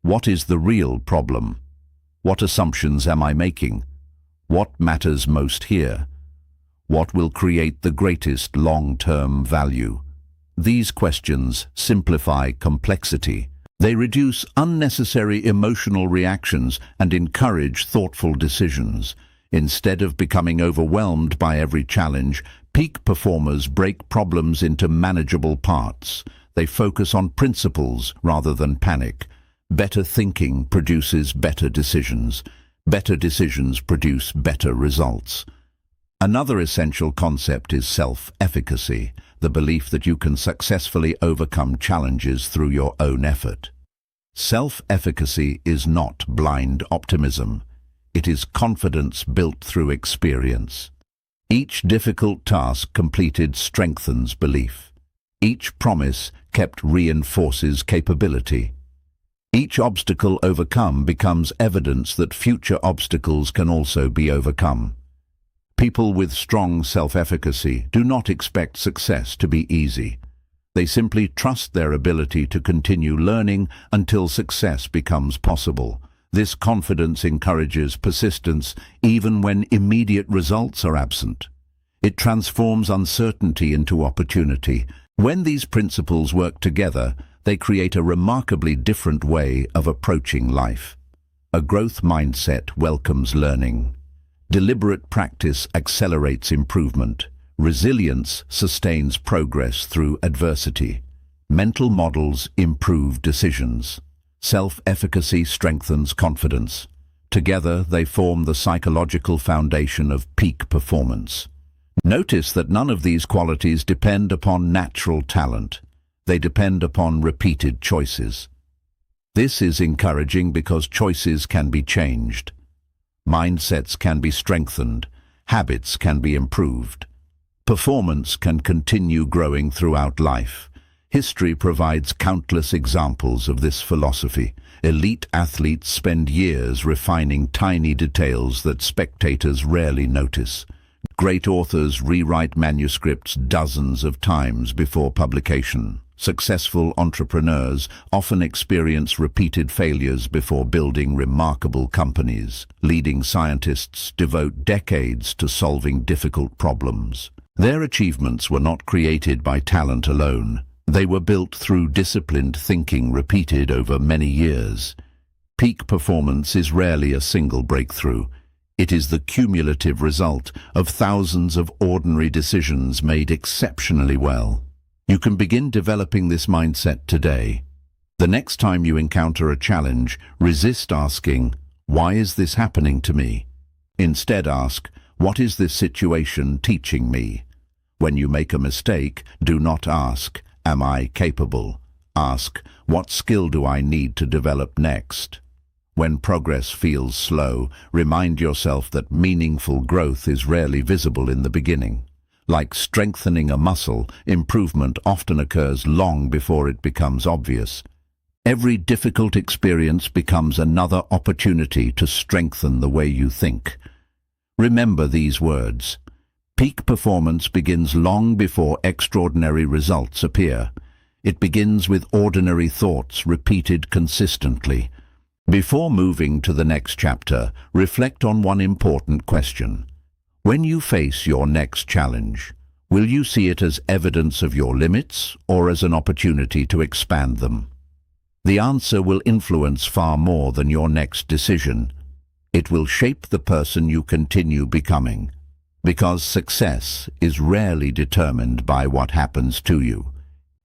What is the real problem? What assumptions am I making? What matters most here? What will create the greatest long-term value? These questions simplify complexity. They reduce unnecessary emotional reactions and encourage thoughtful decisions. Instead of becoming overwhelmed by every challenge, peak performers break problems into manageable parts. They focus on principles rather than panic. Better thinking produces better decisions. Better decisions produce better results. Another essential concept is self-efficacy, the belief that you can successfully overcome challenges through your own effort. Self-efficacy is not blind optimism. It is confidence built through experience. Each difficult task completed strengthens belief. Each promise kept reinforces capability. Each obstacle overcome becomes evidence that future obstacles can also be overcome. People with strong self-efficacy do not expect success to be easy. They simply trust their ability to continue learning until success becomes possible. This confidence encourages persistence even when immediate results are absent. It transforms uncertainty into opportunity. When these principles work together, they create a remarkably different way of approaching life. A growth mindset welcomes learning. Deliberate practice accelerates improvement. Resilience sustains progress through adversity. Mental models improve decisions. Self-efficacy strengthens confidence. Together, they form the psychological foundation of peak performance. Notice that none of these qualities depend upon natural talent. They depend upon repeated choices. This is encouraging because choices can be changed. Mindsets can be strengthened. Habits can be improved. Performance can continue growing throughout life. History provides countless examples of this philosophy. Elite athletes spend years refining tiny details that spectators rarely notice. Great authors rewrite manuscripts dozens of times before publication. Successful entrepreneurs often experience repeated failures before building remarkable companies. Leading scientists devote decades to solving difficult problems. Their achievements were not created by talent alone. They were built through disciplined thinking repeated over many years. Peak performance is rarely a single breakthrough. It is the cumulative result of thousands of ordinary decisions made exceptionally well. You can begin developing this mindset today. The next time you encounter a challenge, resist asking, "Why is this happening to me?" Instead ask, "What is this situation teaching me?" When you make a mistake, do not ask, "Am I capable?" Ask, "What skill do I need to develop next?" When progress feels slow, remind yourself that meaningful growth is rarely visible in the beginning. Like strengthening a muscle, improvement often occurs long before it becomes obvious. Every difficult experience becomes another opportunity to strengthen the way you think. Remember these words. Peak performance begins long before extraordinary results appear. It begins with ordinary thoughts repeated consistently. Before moving to the next chapter, reflect on one important question. When you face your next challenge, will you see it as evidence of your limits or as an opportunity to expand them? The answer will influence far more than your next decision. It will shape the person you continue becoming. Because success is rarely determined by what happens to you.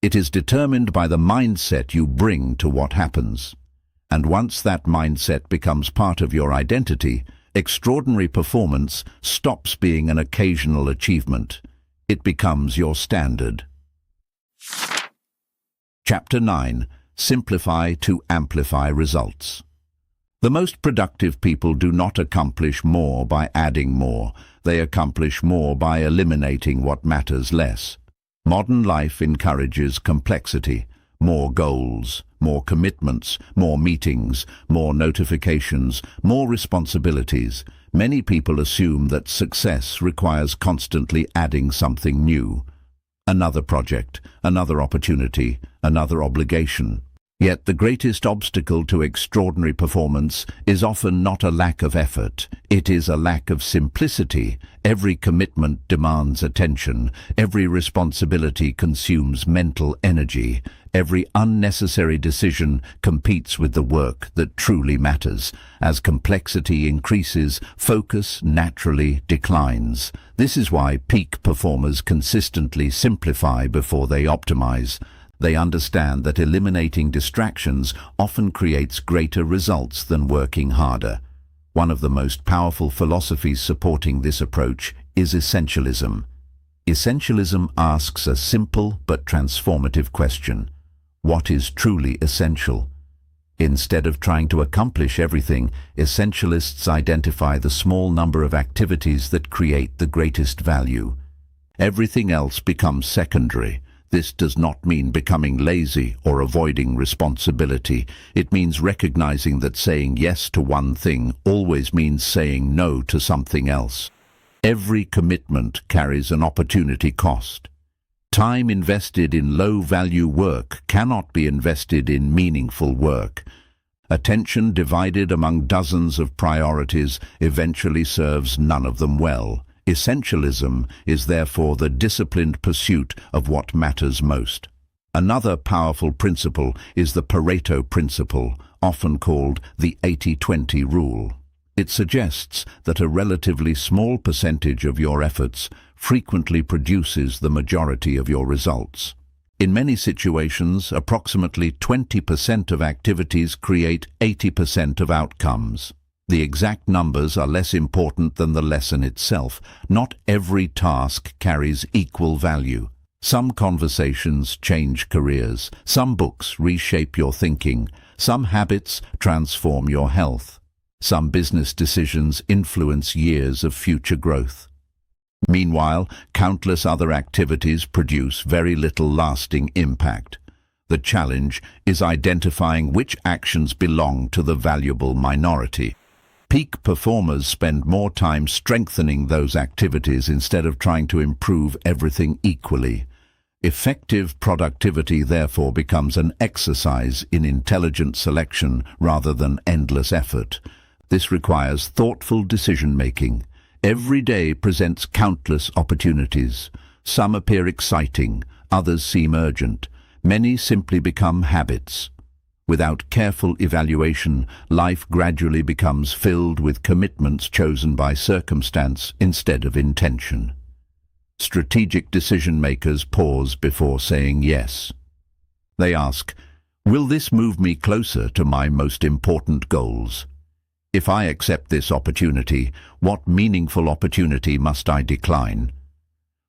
It is determined by the mindset you bring to what happens. And once that mindset becomes part of your identity, extraordinary performance stops being an occasional achievement. It becomes your standard. Chapter 9. Simplify to amplify results. The most productive people do not accomplish more by adding more. They accomplish more by eliminating what matters less. Modern life encourages complexity. More goals, more commitments, more meetings, more notifications, more responsibilities. Many people assume that success requires constantly adding something new. Another project, another opportunity, another obligation. Yet the greatest obstacle to extraordinary performance is often not a lack of effort. It is a lack of simplicity. Every commitment demands attention. Every responsibility consumes mental energy. Every unnecessary decision competes with the work that truly matters. As complexity increases, focus naturally declines. This is why peak performers consistently simplify before they optimize. They understand that eliminating distractions often creates greater results than working harder. One of the most powerful philosophies supporting this approach is essentialism. Essentialism asks a simple but transformative question. What is truly essential? Instead of trying to accomplish everything, essentialists identify the small number of activities that create the greatest value. Everything else becomes secondary. This does not mean becoming lazy or avoiding responsibility. It means recognizing that saying yes to one thing always means saying no to something else. Every commitment carries an opportunity cost. Time invested in low-value work cannot be invested in meaningful work. Attention divided among dozens of priorities eventually serves none of them well. Essentialism is therefore the disciplined pursuit of what matters most. Another powerful principle is the Pareto principle, often called the 80-20 rule. It suggests that a relatively small percentage of your efforts frequently produces the majority of your results. In many situations, approximately 20% of activities create 80% of outcomes. The exact numbers are less important than the lesson itself. Not every task carries equal value. Some conversations change careers. Some books reshape your thinking. Some habits transform your health. Some business decisions influence years of future growth. Meanwhile, countless other activities produce very little lasting impact. The challenge is identifying which actions belong to the valuable minority. Peak performers spend more time strengthening those activities instead of trying to improve everything equally. Effective productivity therefore becomes an exercise in intelligent selection rather than endless effort. This requires thoughtful decision-making. Every day presents countless opportunities. Some appear exciting, others seem urgent. Many simply become habits. Without careful evaluation, life gradually becomes filled with commitments chosen by circumstance instead of intention. Strategic decision-makers pause before saying yes. They ask, will this move me closer to my most important goals? If I accept this opportunity, what meaningful opportunity must I decline?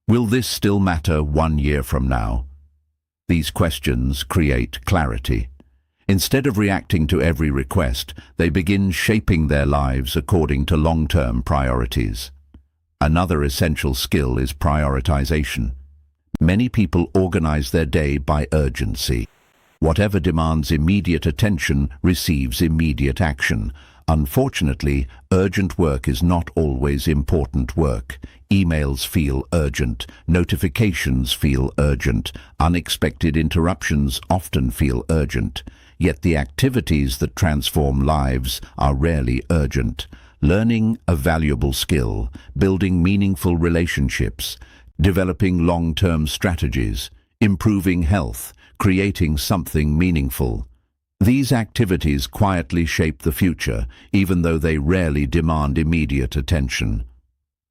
Will this still matter 1 year from now? These questions create clarity. Instead of reacting to every request, they begin shaping their lives according to long-term priorities. Another essential skill is prioritization. Many people organize their day by urgency. Whatever demands immediate attention receives immediate action. Unfortunately, urgent work is not always important work. Emails feel urgent, notifications feel urgent, unexpected interruptions often feel urgent. Yet the activities that transform lives are rarely urgent. Learning a valuable skill, building meaningful relationships, developing long-term strategies, improving health, creating something meaningful. These activities quietly shape the future, even though they rarely demand immediate attention.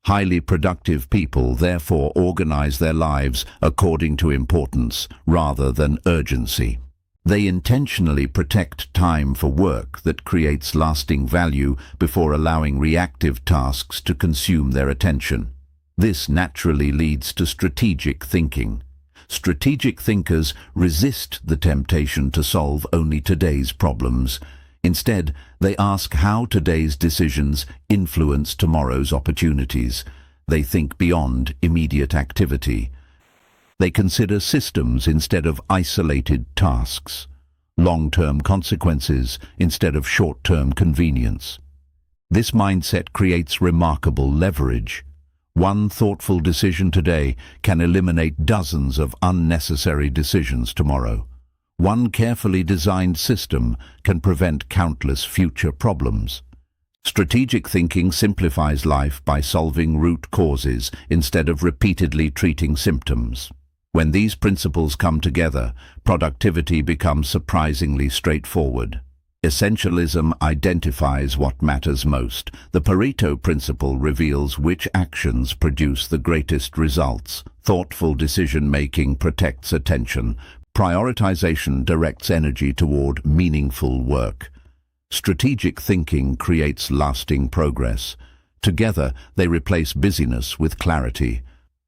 Highly productive people therefore organize their lives according to importance rather than urgency. They intentionally protect time for work that creates lasting value before allowing reactive tasks to consume their attention. This naturally leads to strategic thinking. Strategic thinkers resist the temptation to solve only today's problems. Instead, they ask how today's decisions influence tomorrow's opportunities. They think beyond immediate activity. They consider systems instead of isolated tasks, long-term consequences instead of short-term convenience. This mindset creates remarkable leverage. One thoughtful decision today can eliminate dozens of unnecessary decisions tomorrow. One carefully designed system can prevent countless future problems. Strategic thinking simplifies life by solving root causes instead of repeatedly treating symptoms. When these principles come together, productivity becomes surprisingly straightforward. Essentialism identifies what matters most. The Pareto principle reveals which actions produce the greatest results. Thoughtful decision-making protects attention. Prioritization directs energy toward meaningful work. Strategic thinking creates lasting progress. Together, they replace busyness with clarity.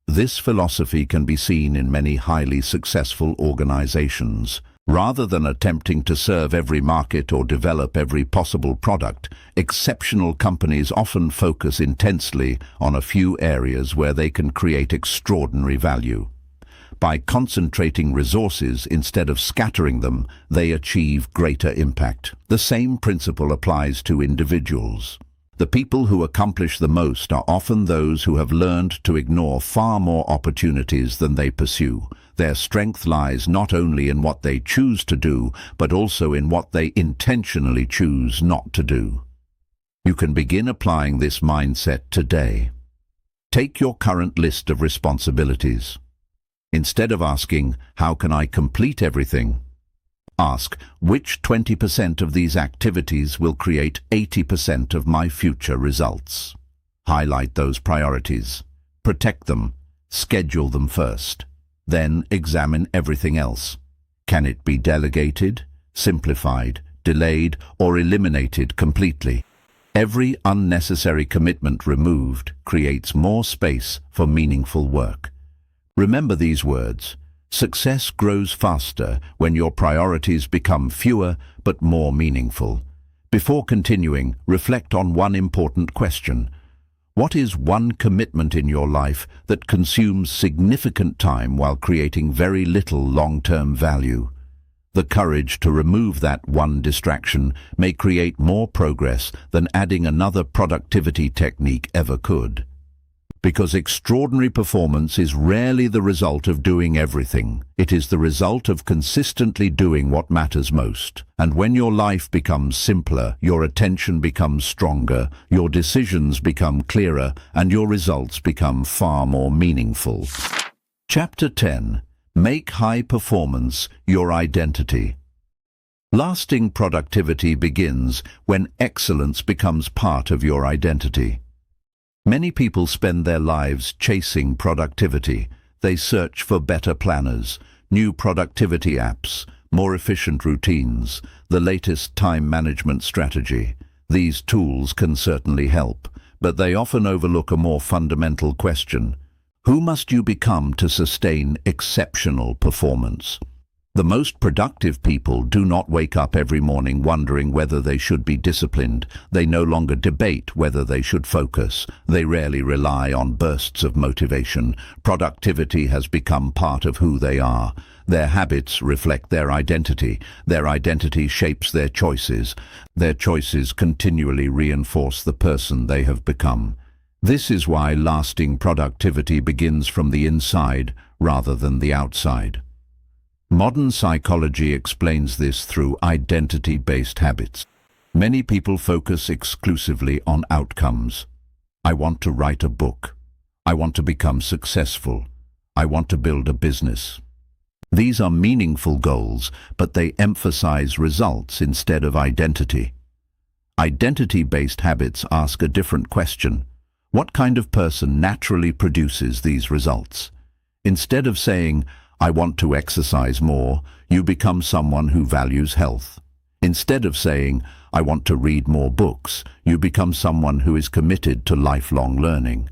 This philosophy can be seen in many highly successful organizations. Rather than attempting to serve every market or develop every possible product, exceptional companies often focus intensely on a few areas where they can create extraordinary value. By concentrating resources instead of scattering them, they achieve greater impact. The same principle applies to individuals. The people who accomplish the most are often those who have learned to ignore far more opportunities than they pursue. Their strength lies not only in what they choose to do, but also in what they intentionally choose not to do. You can begin applying this mindset today. Take your current list of responsibilities. Instead of asking, "How can I complete everything?" ask, "Which 20% of these activities will create 80% of my future results?" Highlight those priorities. Protect them. Schedule them first. Then examine everything else. Can it be delegated, simplified, delayed, or eliminated completely? Every unnecessary commitment removed creates more space for meaningful work. Remember these words. Success grows faster when your priorities become fewer but more meaningful. Before continuing, reflect on one important question. What is one commitment in your life that consumes significant time while creating very little long-term value? The courage to remove that one distraction may create more progress than adding another productivity technique ever could. Because extraordinary performance is rarely the result of doing everything. It is the result of consistently doing what matters most. And when your life becomes simpler, your attention becomes stronger, your decisions become clearer, and your results become far more meaningful. Chapter 10. Make high performance your identity. Lasting productivity begins when excellence becomes part of your identity. Many people spend their lives chasing productivity. They search for better planners, new productivity apps, more efficient routines, the latest time management strategy. These tools can certainly help, but they often overlook a more fundamental question. Who must you become to sustain exceptional performance? The most productive people do not wake up every morning wondering whether they should be disciplined. They no longer debate whether they should focus. They rarely rely on bursts of motivation. Productivity has become part of who they are. Their habits reflect their identity. Their identity shapes their choices. Their choices continually reinforce the person they have become. This is why lasting productivity begins from the inside rather than the outside. Modern psychology explains this through identity-based habits. Many people focus exclusively on outcomes. I want to write a book. I want to become successful. I want to build a business. These are meaningful goals, but they emphasize results instead of identity. Identity-based habits ask a different question. What kind of person naturally produces these results? Instead of saying, I want to exercise more, you become someone who values health. Instead of saying, I want to read more books, you become someone who is committed to lifelong learning.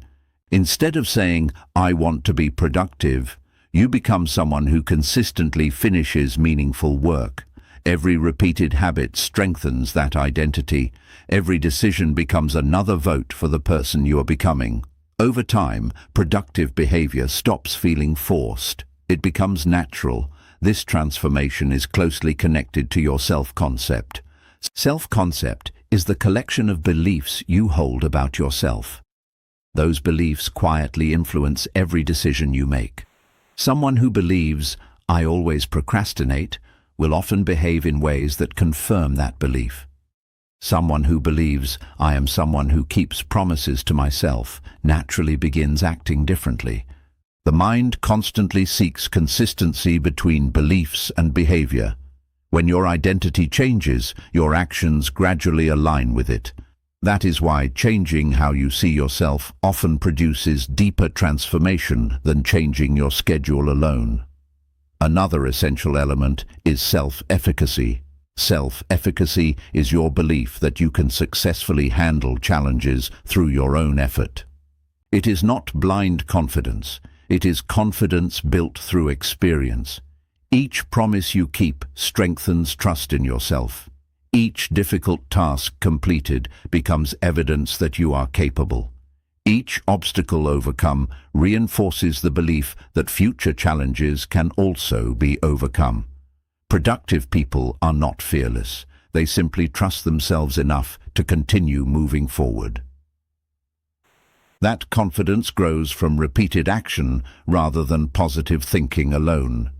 Instead of saying, I want to be productive, you become someone who consistently finishes meaningful work. Every repeated habit strengthens that identity. Every decision becomes another vote for the person you are becoming. Over time, productive behavior stops feeling forced. It becomes natural. This transformation is closely connected to your self-concept. Self-concept is the collection of beliefs you hold about yourself. Those beliefs quietly influence every decision you make. Someone who believes, I always procrastinate, will often behave in ways that confirm that belief. Someone who believes, I am someone who keeps promises to myself, naturally begins acting differently. The mind constantly seeks consistency between beliefs and behavior. When your identity changes, your actions gradually align with it. That is why changing how you see yourself often produces deeper transformation than changing your schedule alone. Another essential element is self-efficacy. Self-efficacy is your belief that you can successfully handle challenges through your own effort. It is not blind confidence. It is confidence built through experience. Each promise you keep strengthens trust in yourself. Each difficult task completed becomes evidence that you are capable. Each obstacle overcome reinforces the belief that future challenges can also be overcome. Productive people are not fearless. They simply trust themselves enough to continue moving forward. That confidence grows from repeated action rather than positive thinking alone.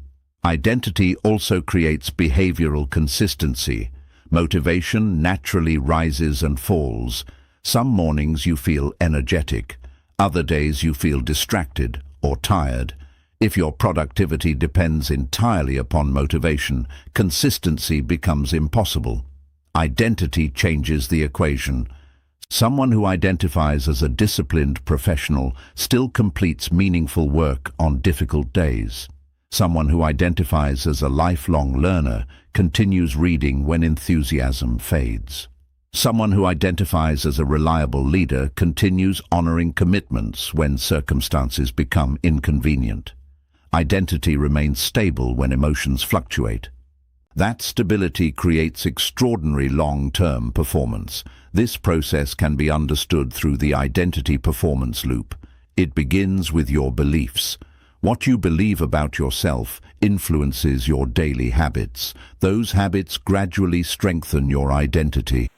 Identity also creates behavioral consistency. Motivation naturally rises and falls. Some mornings you feel energetic, other days you feel distracted or tired. If your productivity depends entirely upon motivation, consistency becomes impossible. Identity changes the equation. Someone who identifies as a disciplined professional still completes meaningful work on difficult days. Someone who identifies as a lifelong learner continues reading when enthusiasm fades. Someone who identifies as a reliable leader continues honoring commitments when circumstances become inconvenient. Identity remains stable when emotions fluctuate. That stability creates extraordinary long-term performance. This process can be understood through the identity performance loop. It begins with your beliefs. What you believe about yourself influences your daily habits. Those habits gradually strengthen your identity.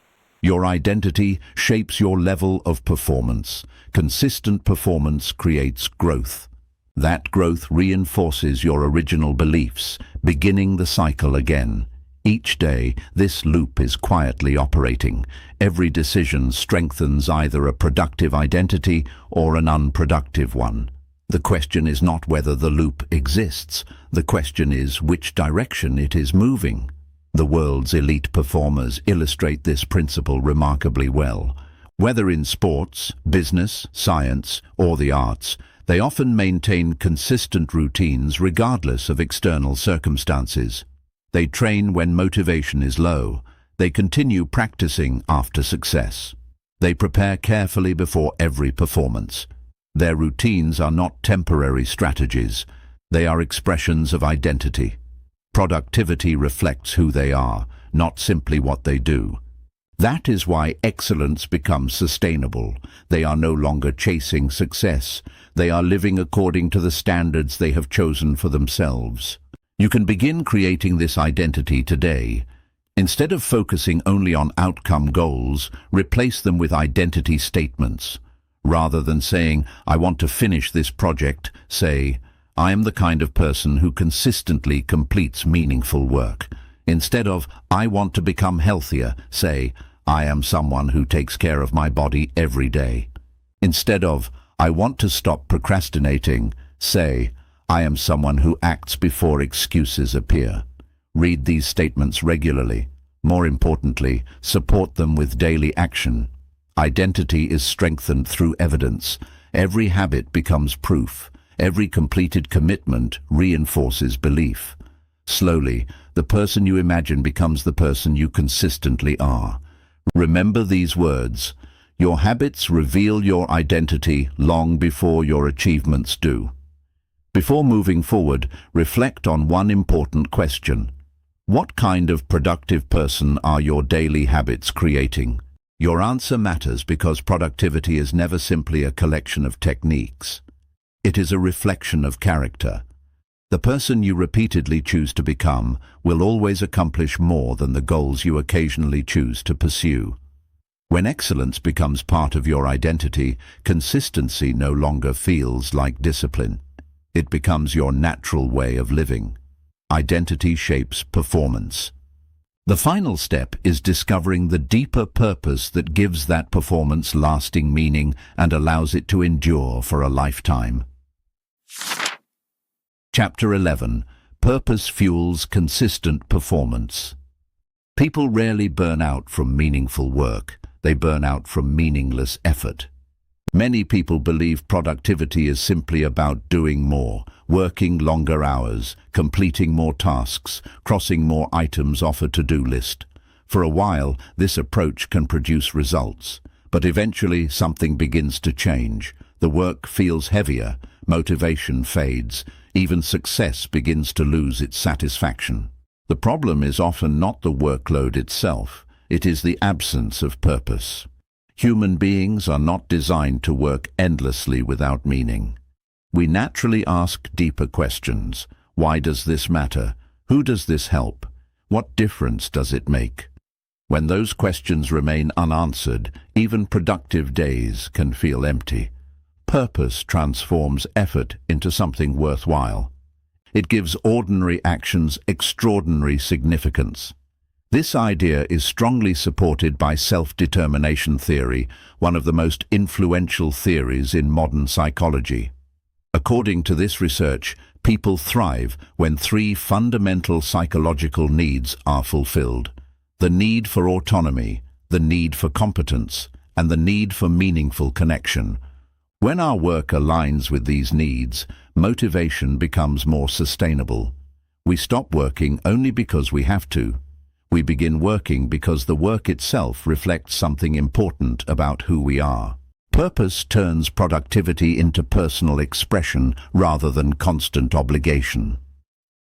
Your identity shapes your level of performance. Consistent performance creates growth. That growth reinforces your original beliefs, beginning the cycle again. Each day, this loop is quietly operating. Every decision strengthens either a productive identity or an unproductive one. The question is not whether the loop exists. The question is which direction it is moving. The world's elite performers illustrate this principle remarkably well. Whether in sports, business, science, or the arts, they often maintain consistent routines regardless of external circumstances. They train when motivation is low. They continue practicing after success. They prepare carefully before every performance. Their routines are not temporary strategies. They are expressions of identity. Productivity reflects who they are, not simply what they do. That is why excellence becomes sustainable. They are no longer chasing success. They are living according to the standards they have chosen for themselves. You can begin creating this identity today. Instead of focusing only on outcome goals, replace them with identity statements. Rather than saying, "I want to finish this project," say, "I am the kind of person who consistently completes meaningful work." Instead of, "I want to become healthier," say, "I am someone who takes care of my body every day." Instead of, "I want to stop procrastinating," say, "I am someone who acts before excuses appear." Read these statements regularly. More importantly, support them with daily action. Identity is strengthened through evidence. Every habit becomes proof. Every completed commitment reinforces belief. Slowly, the person you imagine becomes the person you consistently are. Remember these words. Your habits reveal your identity long before your achievements do. Before moving forward, reflect on one important question. What kind of productive person are your daily habits creating? Your answer matters because productivity is never simply a collection of techniques. It is a reflection of character. The person you repeatedly choose to become will always accomplish more than the goals you occasionally choose to pursue. When excellence becomes part of your identity, consistency no longer feels like discipline. It becomes your natural way of living. Identity shapes performance. The final step is discovering the deeper purpose that gives that performance lasting meaning and allows it to endure for a lifetime. Chapter 11. Purpose fuels consistent performance. People rarely burn out from meaningful work. They burn out from meaningless effort. Many people believe productivity is simply about doing more, working longer hours, completing more tasks, crossing more items off a to-do list. For a while, this approach can produce results, but eventually something begins to change. The work feels heavier, motivation fades, even success begins to lose its satisfaction. The problem is often not the workload itself, it is the absence of purpose. Human beings are not designed to work endlessly without meaning. We naturally ask deeper questions. Why does this matter? Who does this help? What difference does it make? When those questions remain unanswered, even productive days can feel empty. Purpose transforms effort into something worthwhile. It gives ordinary actions extraordinary significance. This idea is strongly supported by self-determination theory, one of the most influential theories in modern psychology. According to this research, people thrive when three fundamental psychological needs are fulfilled: the need for autonomy, the need for competence, and the need for meaningful connection. When our work aligns with these needs, motivation becomes more sustainable. We stop working only because we have to. We begin working because the work itself reflects something important about who we are. Purpose turns productivity into personal expression rather than constant obligation.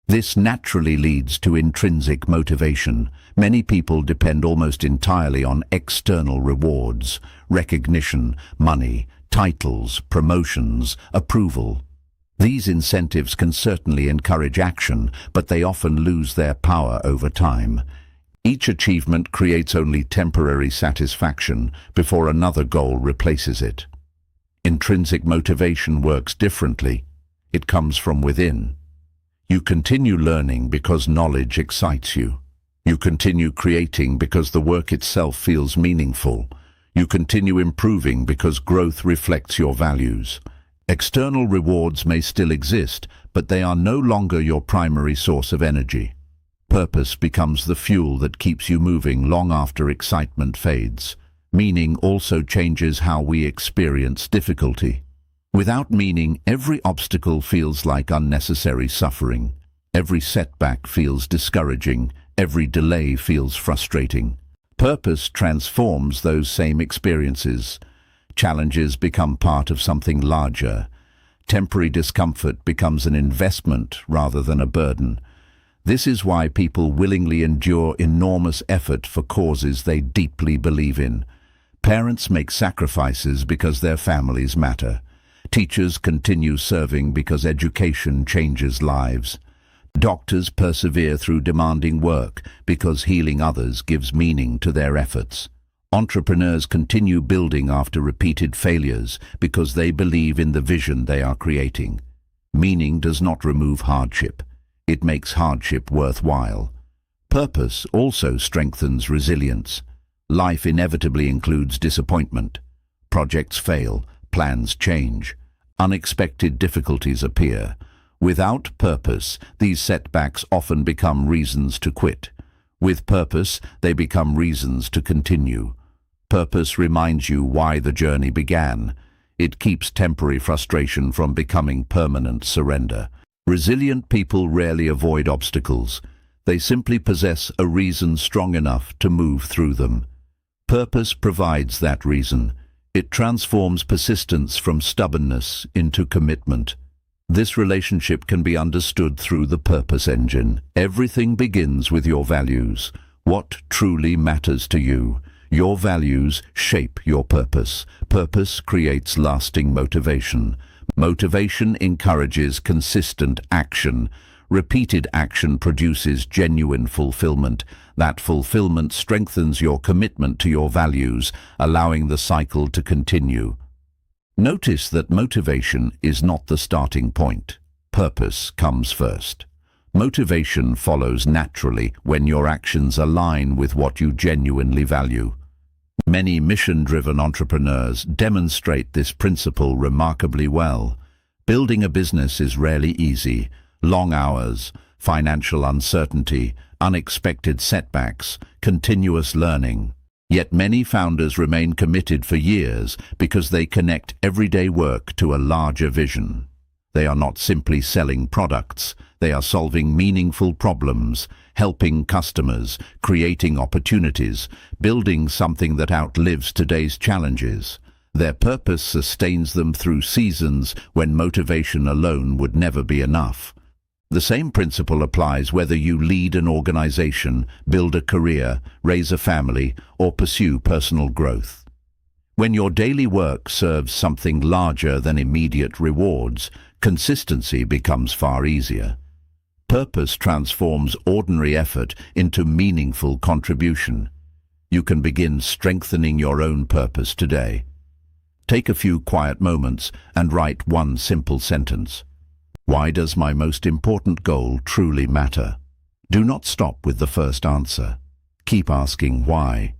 This naturally leads to intrinsic motivation. Many people depend almost entirely on external rewards, recognition, money, titles, promotions, approval. These incentives can certainly encourage action, but they often lose their power over time. Each achievement creates only temporary satisfaction before another goal replaces it. Intrinsic motivation works differently. It comes from within. You continue learning because knowledge excites you. You continue creating because the work itself feels meaningful. You continue improving because growth reflects your values. External rewards may still exist, but they are no longer your primary source of energy. Purpose becomes the fuel that keeps you moving long after excitement fades. Meaning also changes how we experience difficulty. Without meaning, every obstacle feels like unnecessary suffering. Every setback feels discouraging. Every delay feels frustrating. Purpose transforms those same experiences. Challenges become part of something larger. Temporary discomfort becomes an investment rather than a burden. This is why people willingly endure enormous effort for causes they deeply believe in. Parents make sacrifices because their families matter. Teachers continue serving because education changes lives. Doctors persevere through demanding work because healing others gives meaning to their efforts. Entrepreneurs continue building after repeated failures because they believe in the vision they are creating. Meaning does not remove hardship. It makes hardship worthwhile. Purpose also strengthens resilience. Life inevitably includes disappointment. Projects fail, plans change. Unexpected difficulties appear. Without purpose, these setbacks often become reasons to quit. With purpose, they become reasons to continue. Purpose reminds you why the journey began. It keeps temporary frustration from becoming permanent surrender. Resilient people rarely avoid obstacles. They simply possess a reason strong enough to move through them. Purpose provides that reason. It transforms persistence from stubbornness into commitment. This relationship can be understood through the purpose engine. Everything begins with your values. What truly matters to you? Your values shape your purpose. Purpose creates lasting motivation. Motivation encourages consistent action. Repeated action produces genuine fulfillment. That fulfillment strengthens your commitment to your values, allowing the cycle to continue. Notice that motivation is not the starting point. Purpose comes first. Motivation follows naturally when your actions align with what you genuinely value. Many mission-driven entrepreneurs demonstrate this principle remarkably well. Building a business is rarely easy. Long hours, financial uncertainty, unexpected setbacks, continuous learning. Yet many founders remain committed for years because they connect everyday work to a larger vision. They are not simply selling products, they are solving meaningful problems, helping customers, creating opportunities, building something that outlives today's challenges. Their purpose sustains them through seasons when motivation alone would never be enough. The same principle applies whether you lead an organization, build a career, raise a family, or pursue personal growth. When your daily work serves something larger than immediate rewards, consistency becomes far easier. Purpose transforms ordinary effort into meaningful contribution. You can begin strengthening your own purpose today. Take a few quiet moments and write one simple sentence. Why does my most important goal truly matter? Do not stop with the first answer. Keep asking why.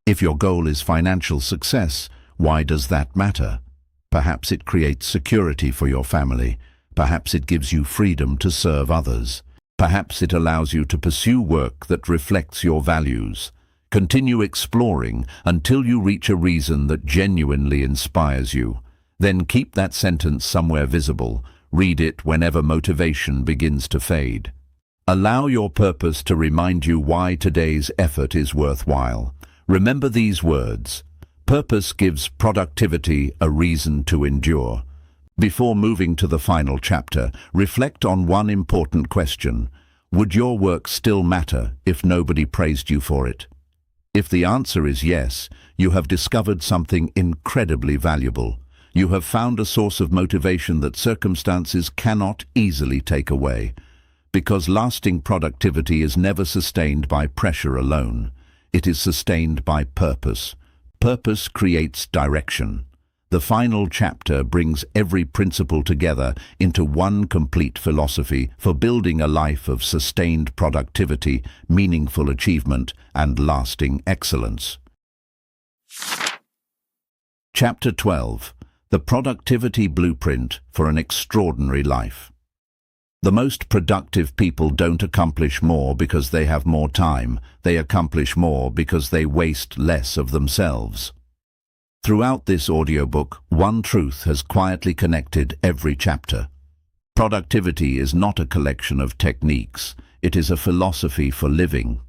If your goal is financial success, why does that matter? Perhaps it creates security for your family. Perhaps it gives you freedom to serve others. Perhaps it allows you to pursue work that reflects your values. Continue exploring until you reach a reason that genuinely inspires you. Then keep that sentence somewhere visible. Read it whenever motivation begins to fade. Allow your purpose to remind you why today's effort is worthwhile. Remember these words. Purpose gives productivity a reason to endure. Before moving to the final chapter, reflect on one important question. Would your work still matter if nobody praised you for it? If the answer is yes, you have discovered something incredibly valuable. You have found a source of motivation that circumstances cannot easily take away. Because lasting productivity is never sustained by pressure alone. It is sustained by purpose. Purpose creates direction. The final chapter brings every principle together into one complete philosophy for building a life of sustained productivity, meaningful achievement, and lasting excellence. Chapter 12. The Productivity Blueprint for an Extraordinary Life. The most productive people don't accomplish more because they have more time. They accomplish more because they waste less of themselves. Throughout this audiobook, one truth has quietly connected every chapter. Productivity is not a collection of techniques. It is a philosophy for living.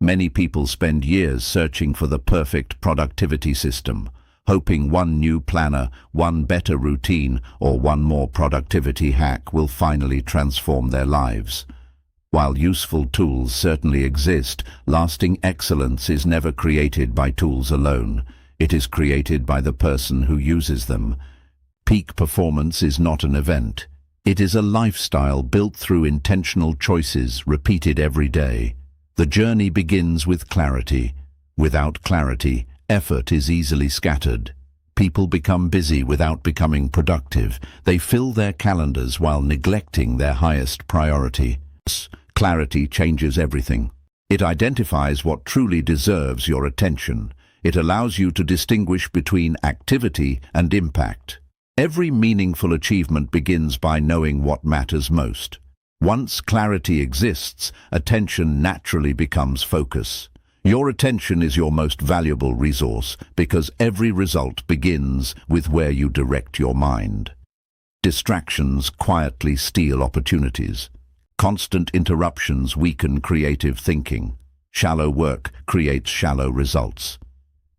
Many people spend years searching for the perfect productivity system, hoping one new planner, one better routine, or one more productivity hack will finally transform their lives. While useful tools certainly exist, lasting excellence is never created by tools alone. It is created by the person who uses them. Peak performance is not an event. It is a lifestyle built through intentional choices repeated every day. The journey begins with clarity. Without clarity, effort is easily scattered. People become busy without becoming productive. They fill their calendars while neglecting their highest priority. Clarity changes everything. It identifies what truly deserves your attention. It allows you to distinguish between activity and impact. Every meaningful achievement begins by knowing what matters most. Once clarity exists, attention naturally becomes focus. Your attention is your most valuable resource because every result begins with where you direct your mind. Distractions quietly steal opportunities. Constant interruptions weaken creative thinking. Shallow work creates shallow results.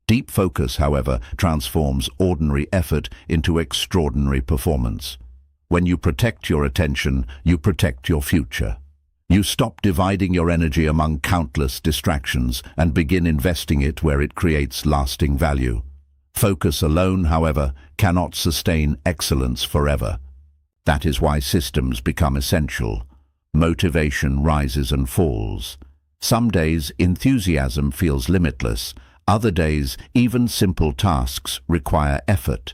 Deep focus, however, transforms ordinary effort into extraordinary performance. When you protect your attention, you protect your future. You stop dividing your energy among countless distractions and begin investing it where it creates lasting value. Focus alone, however, cannot sustain excellence forever. That is why systems become essential. Motivation rises and falls. Some days, enthusiasm feels limitless. Other days, even simple tasks require effort.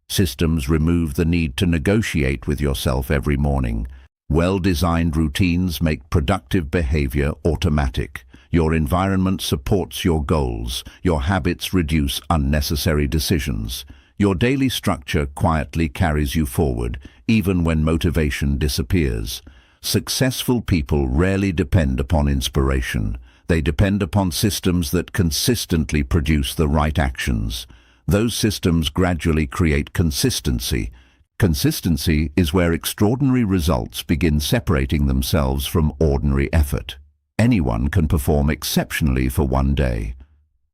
Systems remove the need to negotiate with yourself every morning. Well-designed routines make productive behavior automatic. Your environment supports your goals. Your habits reduce unnecessary decisions. Your daily structure quietly carries you forward, even when motivation disappears. Successful people rarely depend upon inspiration. They depend upon systems that consistently produce the right actions. Those systems gradually create consistency. Consistency is where extraordinary results begin separating themselves from ordinary effort. Anyone can perform exceptionally for one day.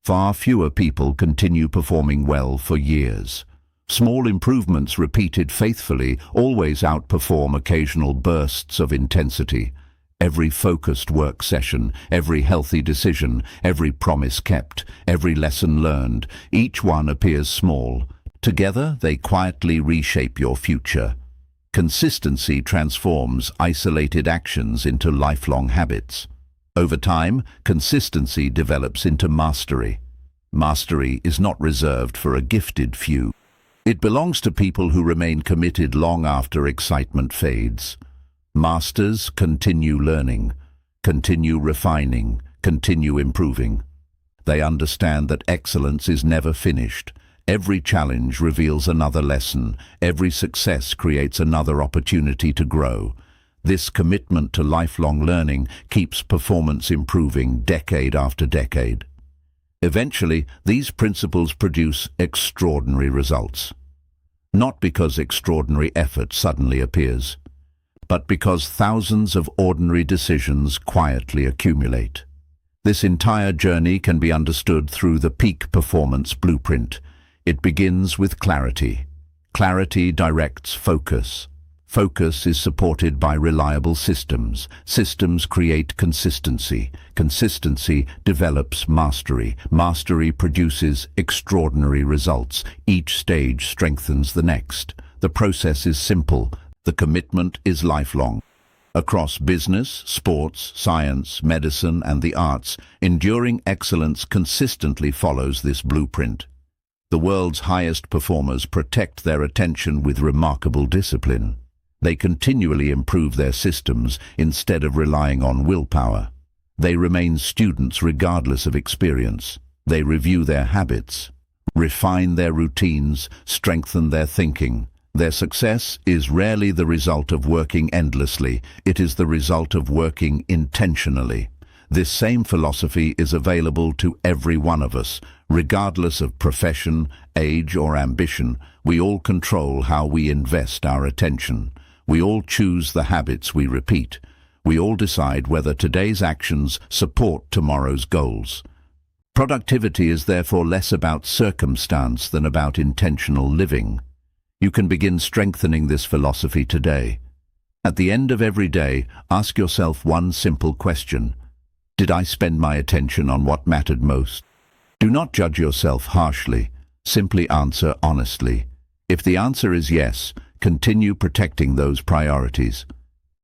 Far fewer people continue performing well for years. Small improvements repeated faithfully always outperform occasional bursts of intensity. Every focused work session, every healthy decision, every promise kept, every lesson learned, each one appears small. Together, they quietly reshape your future. Consistency transforms isolated actions into lifelong habits. Over time, consistency develops into mastery. Mastery is not reserved for a gifted few. It belongs to people who remain committed long after excitement fades. Masters continue learning, continue refining, continue improving. They understand that excellence is never finished. Every challenge reveals another lesson. Every success creates another opportunity to grow. This commitment to lifelong learning keeps performance improving decade after decade. Eventually, these principles produce extraordinary results. Not because extraordinary effort suddenly appears, but because thousands of ordinary decisions quietly accumulate. This entire journey can be understood through the peak performance blueprint. It begins with clarity. Clarity directs focus. Focus is supported by reliable systems. Systems create consistency. Consistency develops mastery. Mastery produces extraordinary results. Each stage strengthens the next. The process is simple. The commitment is lifelong. Across business, sports, science, medicine, and the arts, enduring excellence consistently follows this blueprint. The world's highest performers protect their attention with remarkable discipline. They continually improve their systems instead of relying on willpower. They remain students regardless of experience. They review their habits, refine their routines, strengthen their thinking. Their success is rarely the result of working endlessly. It is the result of working intentionally. This same philosophy is available to every one of us, regardless of profession, age, or ambition. We all control how we invest our attention. We all choose the habits we repeat. We all decide whether today's actions support tomorrow's goals. Productivity is therefore less about circumstance than about intentional living. You can begin strengthening this philosophy today. At the end of every day, ask yourself one simple question. Did I spend my attention on what mattered most? Do not judge yourself harshly. Simply answer honestly. If the answer is yes, continue protecting those priorities.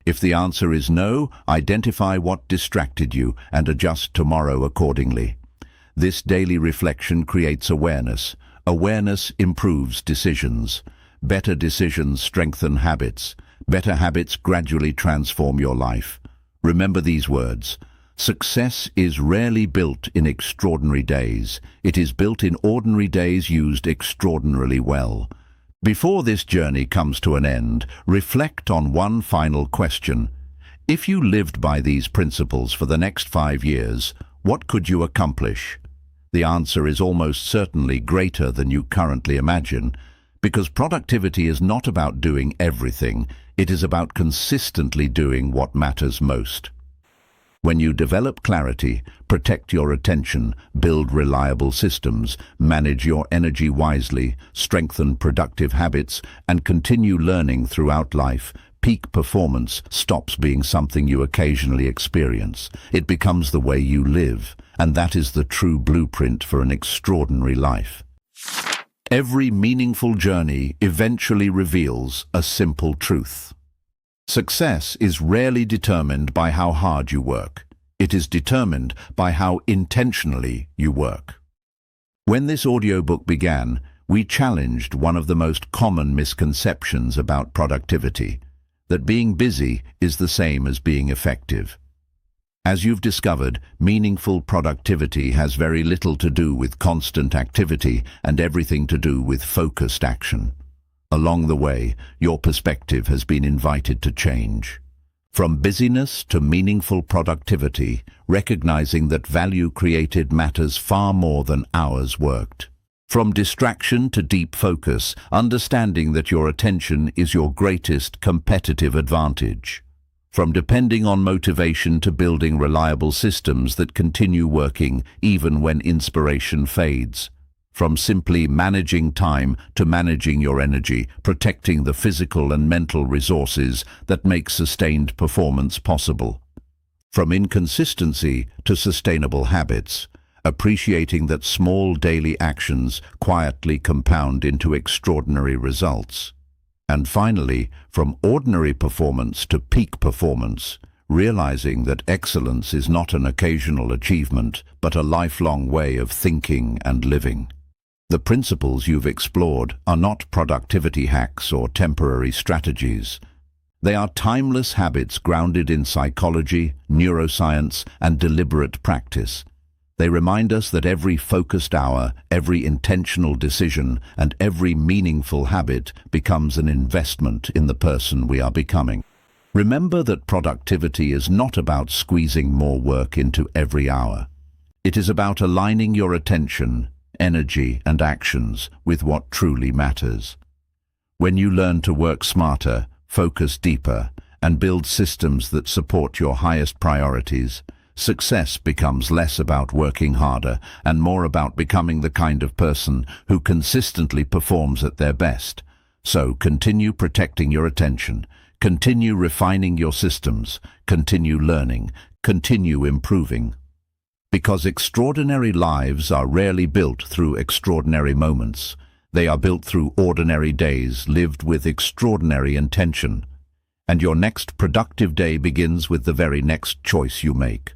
If the answer is no, identify what distracted you and adjust tomorrow accordingly. This daily reflection creates awareness. Awareness improves decisions. Better decisions strengthen habits. Better habits gradually transform your life. Remember these words. Success is rarely built in extraordinary days. It is built in ordinary days used extraordinarily well. Before this journey comes to an end, reflect on one final question. If you lived by these principles for the next 5 years, what could you accomplish? The answer is almost certainly greater than you currently imagine, because productivity is not about doing everything, it is about consistently doing what matters most. When you develop clarity, protect your attention, build reliable systems, manage your energy wisely, strengthen productive habits, and continue learning throughout life, peak performance stops being something you occasionally experience. It becomes the way you live, and that is the true blueprint for an extraordinary life. Every meaningful journey eventually reveals a simple truth. Success is rarely determined by how hard you work. It is determined by how intentionally you work. When this audiobook began, we challenged one of the most common misconceptions about productivity, that being busy is the same as being effective. As you've discovered, meaningful productivity has very little to do with constant activity and everything to do with focused action. Along the way, your perspective has been invited to change. From busyness to meaningful productivity, recognizing that value created matters far more than hours worked. From distraction to deep focus, understanding that your attention is your greatest competitive advantage. From depending on motivation to building reliable systems that continue working even when inspiration fades. From simply managing time to managing your energy, protecting the physical and mental resources that make sustained performance possible. From inconsistency to sustainable habits, appreciating that small daily actions quietly compound into extraordinary results. And finally, from ordinary performance to peak performance, realizing that excellence is not an occasional achievement, but a lifelong way of thinking and living. The principles you've explored are not productivity hacks or temporary strategies. They are timeless habits grounded in psychology, neuroscience, and deliberate practice. They remind us that every focused hour, every intentional decision, and every meaningful habit becomes an investment in the person we are becoming. Remember that productivity is not about squeezing more work into every hour. It is about aligning your attention, energy, and actions with what truly matters. When you learn to work smarter, focus deeper, and build systems that support your highest priorities, success becomes less about working harder and more about becoming the kind of person who consistently performs at their best. So continue protecting your attention, continue refining your systems, continue learning, continue improving. Because extraordinary lives are rarely built through extraordinary moments. They are built through ordinary days lived with extraordinary intention. And your next productive day begins with the very next choice you make.